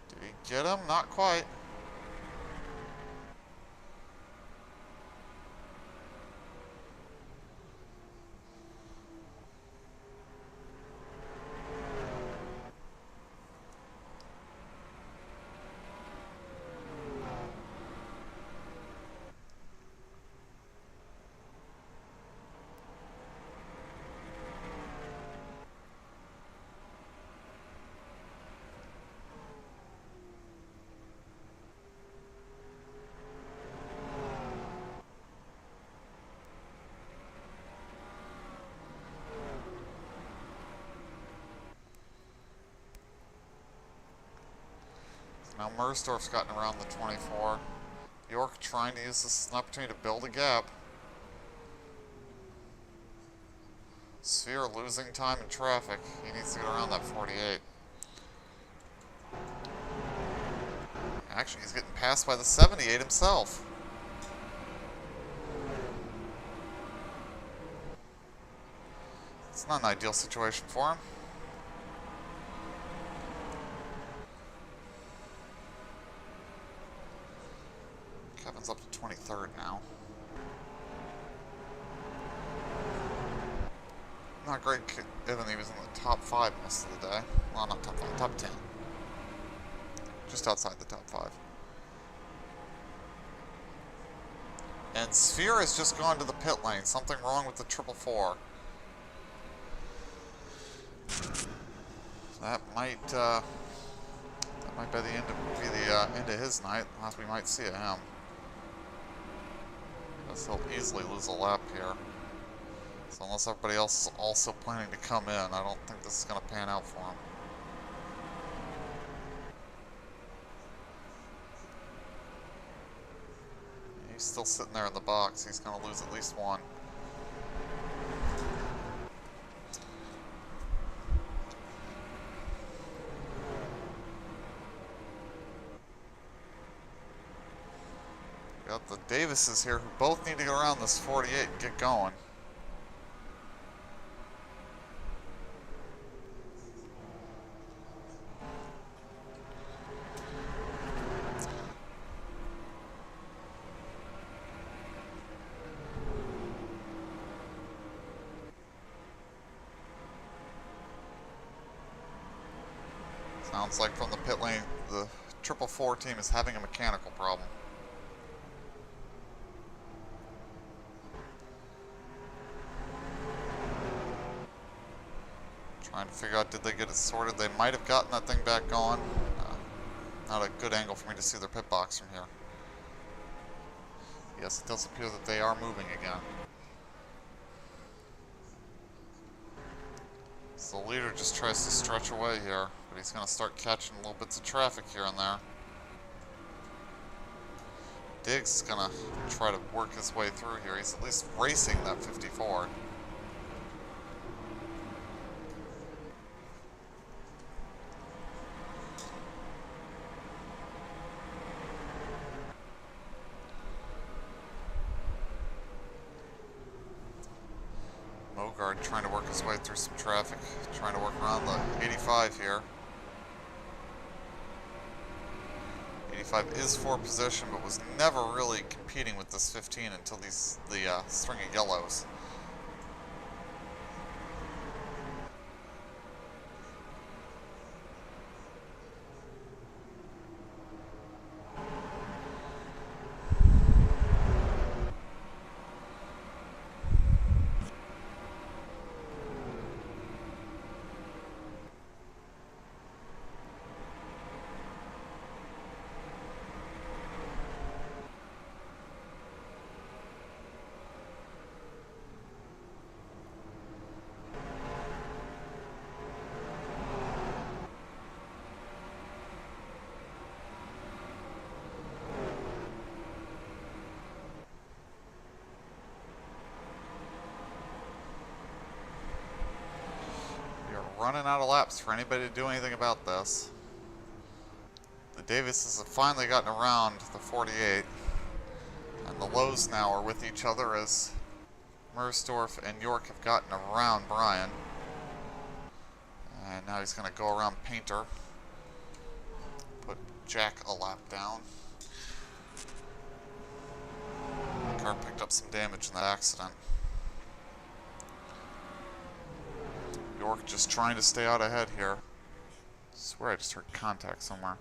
Did he get him? Not quite. Now Mersdorf's gotten around the 24. York trying to use this as an opportunity to build a gap. Sphere losing time in traffic. He needs to get around that 48. Actually, he's getting passed by the 78 himself. It's not an ideal situation for him. Kevin's up to 23rd now. Not great given he was in the top 5 most of the day. Well, not top 5, top 10. Just outside the top 5. And Sphere has just gone to the pit lane. Something wrong with the 444. That might be the end of his night. Last we might see of him. Guess he'll easily lose a lap here. So unless everybody else is also planning to come in, I don't think this is going to pan out for him. He's still sitting there in the box. He's going to lose at least one. Got the Davises here who both need to get around this 48 and get going. Sounds like from the pit lane, the 444 team is having a mechanical problem. Trying to figure out, did they get it sorted? They might have gotten that thing back going. Not a good angle for me to see their pit box from here. Yes, it does appear that they are moving again. So the leader just tries to stretch away here, but he's going to start catching little bits of traffic here and there. Diggs is going to try to work his way through here. He's at least racing that 54. Mogard trying to work his way through some traffic, trying to work around the 85 here. 85 is for position, but was never really competing with this 15 until the string of yellows. Running out of laps for anybody to do anything about this. The Davises have finally gotten around the 48, and the lows now are with each other as Mersdorf and York have gotten around Brian. And now he's going to go around Painter, put Jack a lap down. The car picked up some damage in that accident. York just trying to stay out ahead here. I swear I just heard contact somewhere.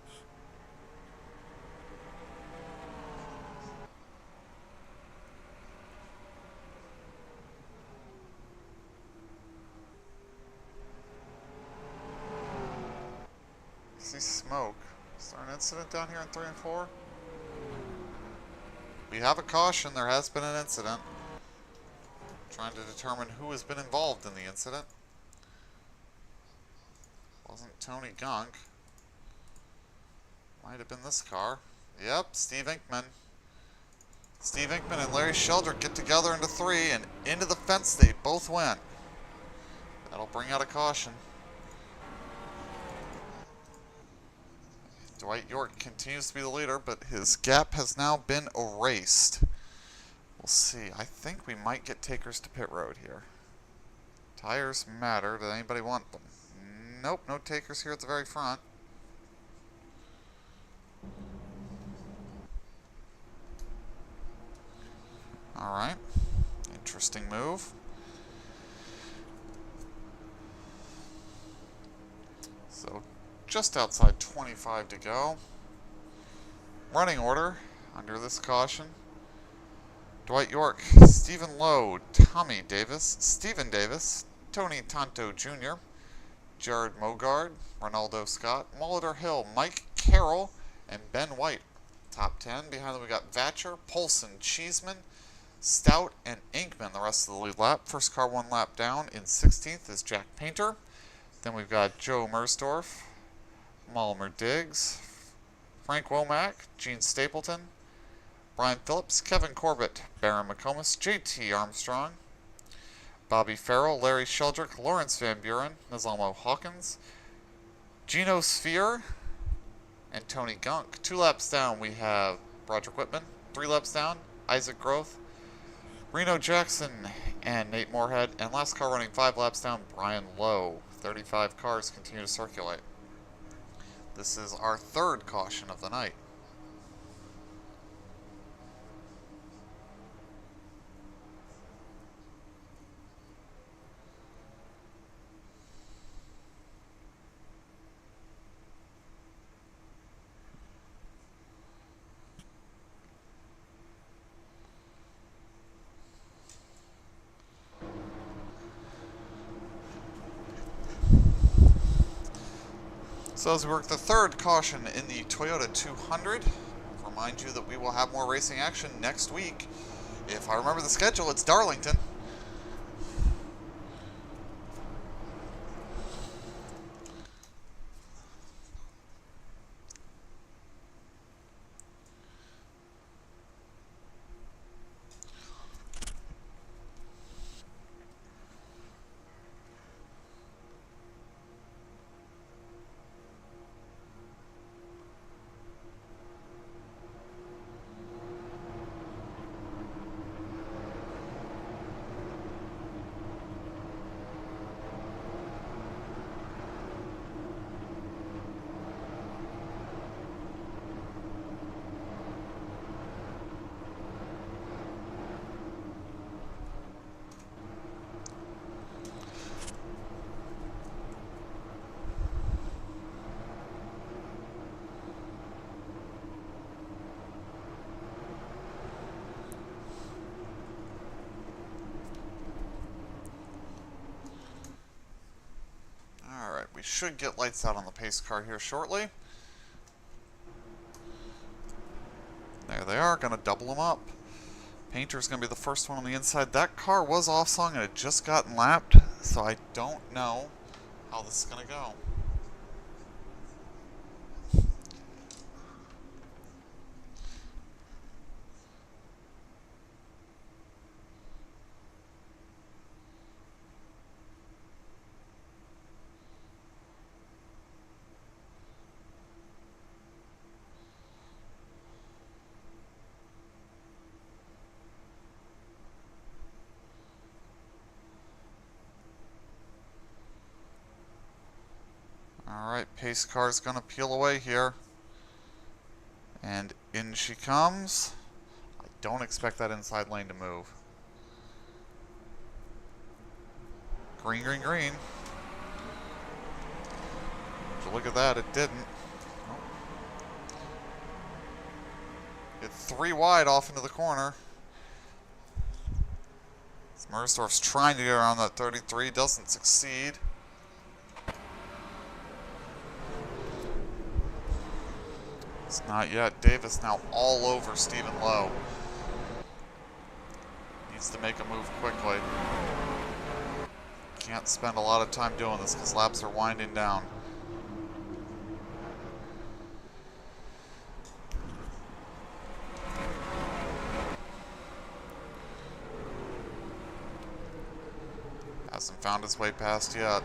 I see smoke. Is there an incident down here in 3 and 4? We have a caution. There has been an incident. Trying to determine who has been involved in the incident. Wasn't Tony Gunk. Might have been this car. Yep, Steve Inkman. Steve Inkman and Larry Sheldrick get together into 3, and into the fence they both went. That'll bring out a caution. Dwight York continues to be the leader, but his gap has now been erased. We'll see. I think we might get takers to pit road here. Tires matter. Does anybody want them? Nope, no takers here at the very front. Alright. Interesting move. So, just outside 25 to go. Running order under this caution. Dwight York, Stephen Lowe, Tommy Davis, Stephen Davis, Tony Tonto Jr., Jared Mogard, Ronaldo Scott, Molitor Hill, Mike Carroll, and Ben White. Top 10. Behind them we got Vatcher, Polson, Cheeseman, Stout, and Inkman. The rest of the lead lap. First car 1 lap down. In 16th is Jack Painter. Then we've got Joe Mersdorf, Malmer Diggs, Frank Womack, Gene Stapleton, Brian Phillips, Kevin Corbett, Baron McComas, JT Armstrong, Bobby Farrell, Larry Sheldrick, Lawrence Van Buren, Nazalmo Hawkins, Gino Sphere, and Tony Gunk. 2 laps down we have Broderick Whitman. 3 laps down, Isaac Groth, Reno Jackson, and Nate Moorhead. And last car running 5 laps down, Brian Lowe. 35 cars continue to circulate. This is our 3rd caution of the night. So as we work the 3rd caution in the Toyota 200, remind you that we will have more racing action next week. If I remember the schedule, it's Darlington. should get lights out on the pace car here shortly. There they are, gonna double them up. Painter's gonna be the first one on the inside. That car was off song and had just gotten lapped, so I don't know how this is gonna go. Alright, pace car's gonna peel away here. And in she comes. I don't expect that inside lane to move. Green, green, green. So look at that, it didn't. It's 3 wide off into the corner. Mersdorf's trying to get around that 33, doesn't succeed. It's not yet. Davis now all over Stephen Lowe. Needs to make a move quickly. Can't spend a lot of time doing this because laps are winding down. Hasn't found his way past yet.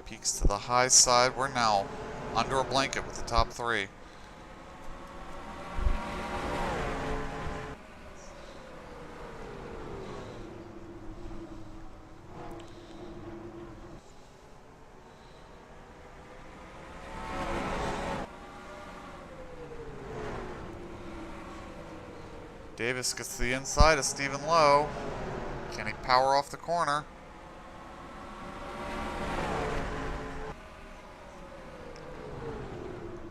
Peaks to the high side. We're now under a blanket with the top 3. Davis gets to the inside of Stephen Lowe. Can he power off the corner?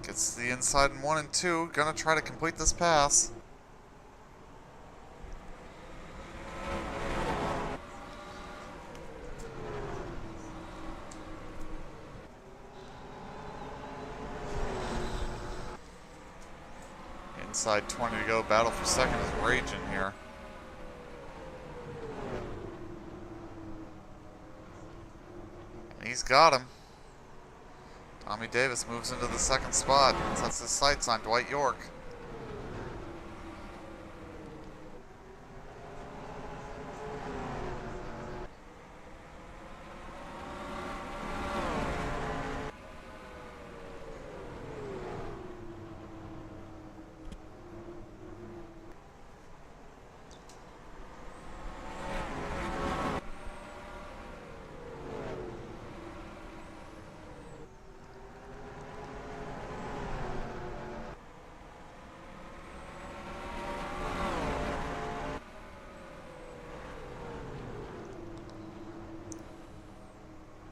Gets to the inside in 1 and 2. Gonna try to complete this pass. Inside 20 to go. Battle for second is raging here. And he's got him. Tommy Davis moves into the second spot and sets his sights on Dwight York.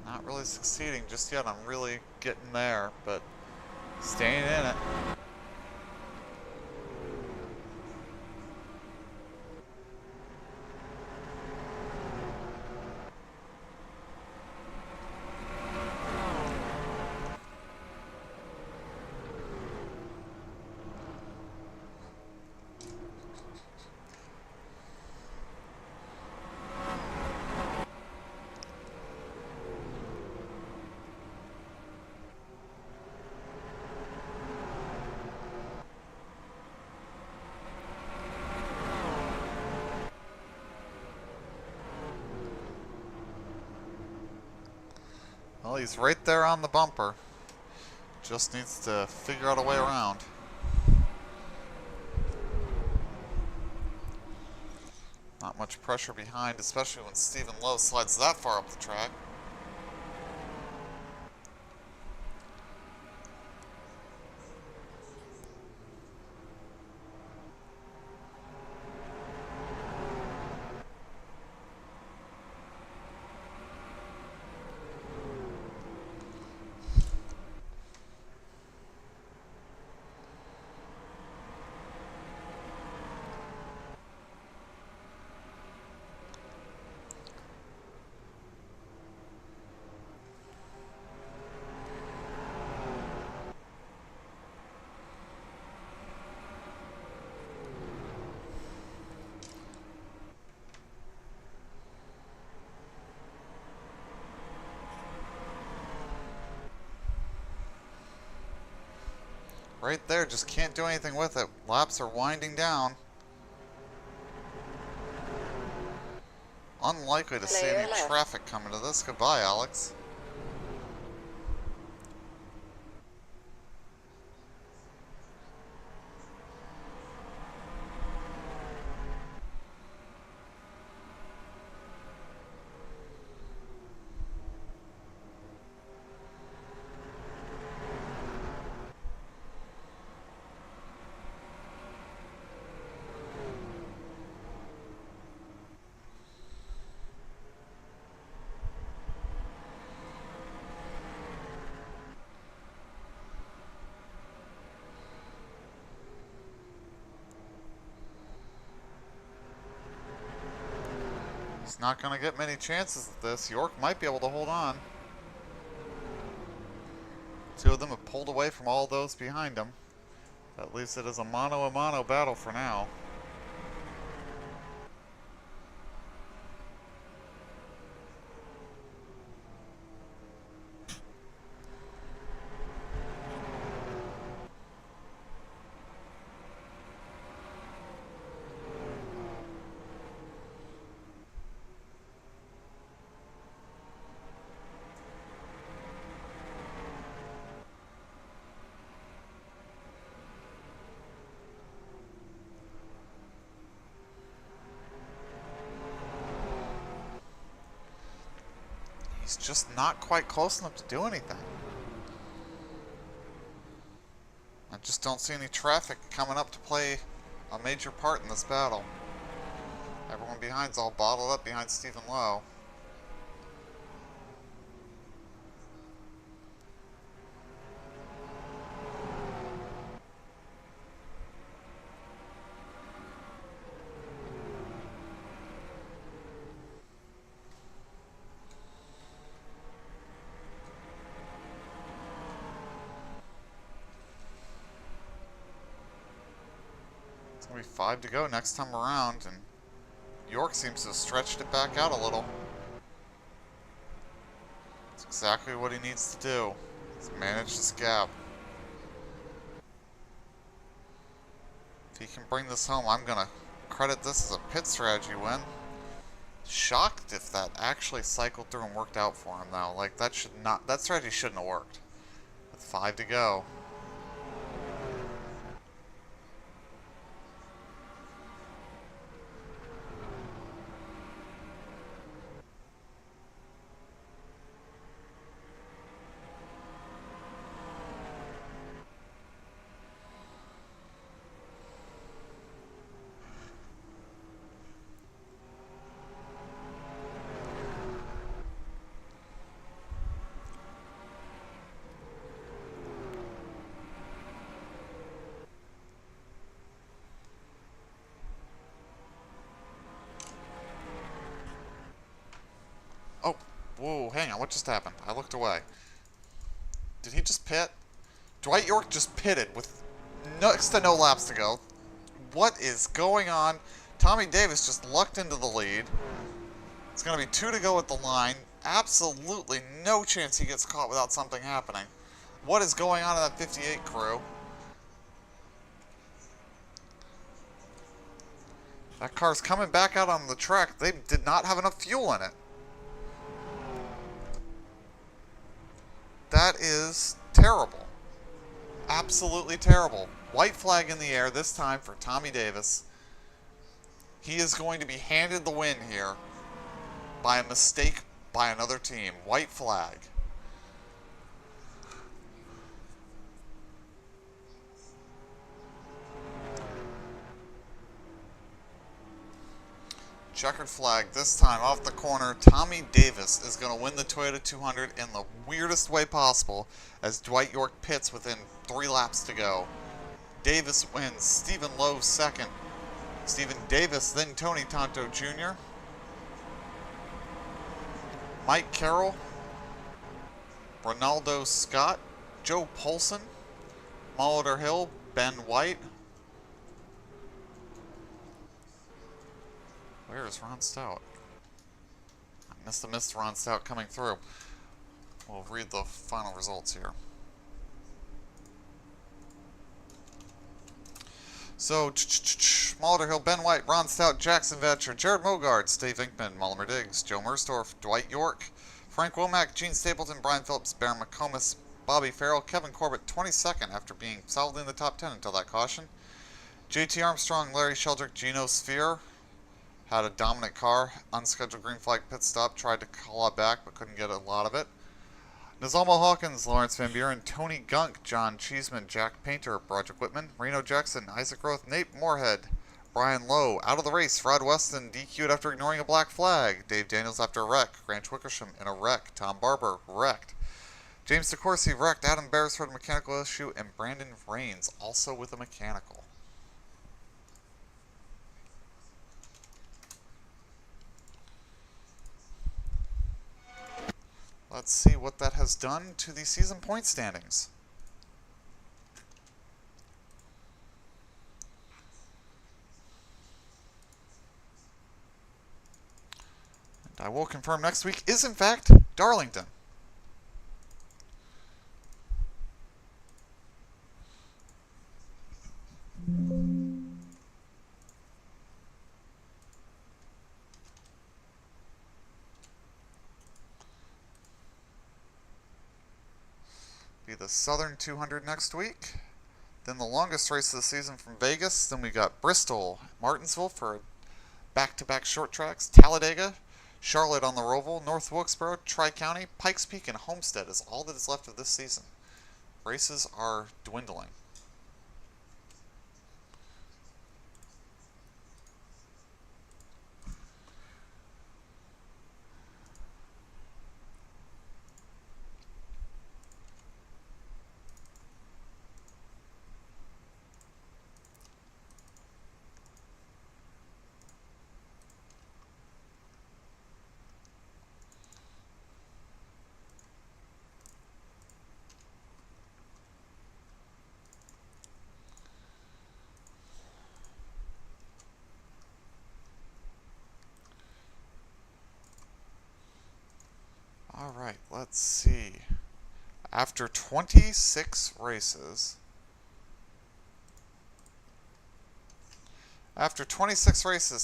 Not really succeeding just yet. I'm really getting there, but staying in it. Well, he's right there on the bumper. Just needs to figure out a way around. Not much pressure behind, especially when Stephen Lowe slides that far up the track. Right there, just can't do anything with it. Laps are winding down. Unlikely to see Clear any left. traffic coming to this. Goodbye, Alex. He's not going to get many chances at this. York might be able to hold on. Two of them have pulled away from all those behind him. That leaves it as a mano-a-mano battle for now. He's just not quite close enough to do anything. I just don't see any traffic coming up to play a major part in this battle. Everyone behind's all bottled up behind Stephen Lowe. It's going to be 5 to go next time around, and York seems to have stretched it back out a little. It's exactly what he needs to do, is manage this gap. If he can bring this home, I'm going to credit this as a pit strategy win. Shocked if that actually cycled through and worked out for him, though. Like, that strategy shouldn't have worked. With 5 to go. Oh, whoa, hang on, what just happened? I looked away. Did he just pit? Dwight York just pitted with next to no laps to go. What is going on? Tommy Davis just lucked into the lead. It's going to be 2 to go at the line. Absolutely no chance he gets caught without something happening. What is going on in that 58 crew? That car's coming back out on the track. They did not have enough fuel in it. That is terrible. Absolutely terrible. White flag in the air this time for Tommy Davis. He is going to be handed the win here by a mistake by another team. White flag. Checkered flag this time off the corner. Tommy Davis is going to win the Toyota 200 in the weirdest way possible as Dwight York pits within 3 laps to go. Davis wins. Stephen Lowe second. Stephen Davis, then Tony Tonto Jr. Mike Carroll. Ronaldo Scott. Joe Polson. Molitor Hill. Ben White. Where is Ron Stout? I must have missed Ron Stout coming through. We'll read the final results here. So, Hill, Ben White, Ron Stout, Jackson Vetcher, Jared Mogard, Steve Inkman, Mullimer Diggs, Joe Mersdorf, Dwight York, Frank Womack, Gene Stapleton, Brian Phillips, Baron McComas, Bobby Farrell, Kevin Corbett, 22nd after being solidly in the top 10 until that caution. JT Armstrong, Larry Sheldrick, Gino Sphere, had a dominant car, unscheduled green flag pit stop, tried to claw back but couldn't get a lot of it. Nazalmo Hawkins, Lawrence Van Buren, Tony Gunk, John Cheeseman, Jack Painter, Broderick Whitman, Reno Jackson, Isaac Roth, Nate Moorhead, Brian Lowe, out of the race, Rod Weston DQ'd after ignoring a black flag, Dave Daniels after a wreck, Grant Wickersham in a wreck, Tom Barber wrecked, James DeCourcy wrecked, Adam Beresford mechanical issue, and Brandon Rains also with a mechanical. Let's see what that has done to the season point standings. And I will confirm next week is in fact Darlington. Be the Southern 200 next week. Then the longest race of the season from Vegas. Then we got Bristol, Martinsville for back-to-back short tracks. Talladega, Charlotte on the Roval, North Wilkesboro, Tri-County, Pikes Peak, and Homestead is all that is left of this season. Races are dwindling. Alright, let's see. After 26 races,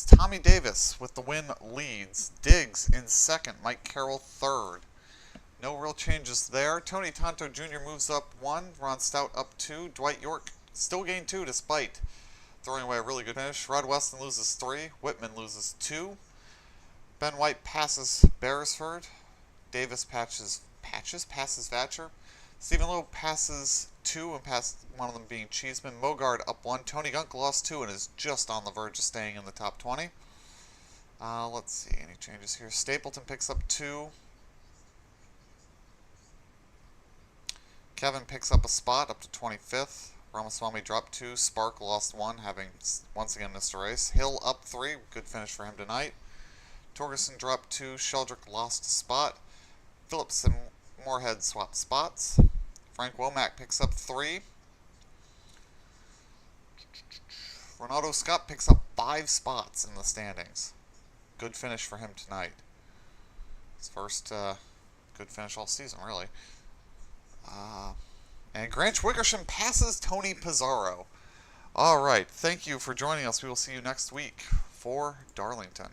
Tommy Davis with the win leads. Diggs in second, Mike Carroll third. No real changes there. Tony Tonto Jr. moves up 1, Ron Stout up 2, Dwight York still gained 2 despite throwing away a really good finish. Rod Weston loses 3, Whitman loses 2. Ben White passes Beresford. Davis passes Vatcher. Stephen Lowe passes 2 and past one of them being Cheeseman. Mogard up 1. Tony Gunk lost 2 and is just on the verge of staying in the top 20. Let's see, any changes here. Stapleton picks up 2. Kevin picks up a spot up to 25th. Ramaswamy dropped 2. Spark lost 1, having once again missed a race. Hill up 3. Good finish for him tonight. Torgerson dropped 2. Sheldrick lost a spot. Phillips and Moorhead swap spots. Frank Womack picks up 3. Ronaldo Scott picks up 5 spots in the standings. Good finish for him tonight. His first good finish all season, really. And Grant Wickersham passes Tony Pizarro. Alright, thank you for joining us. We will see you next week for Darlington.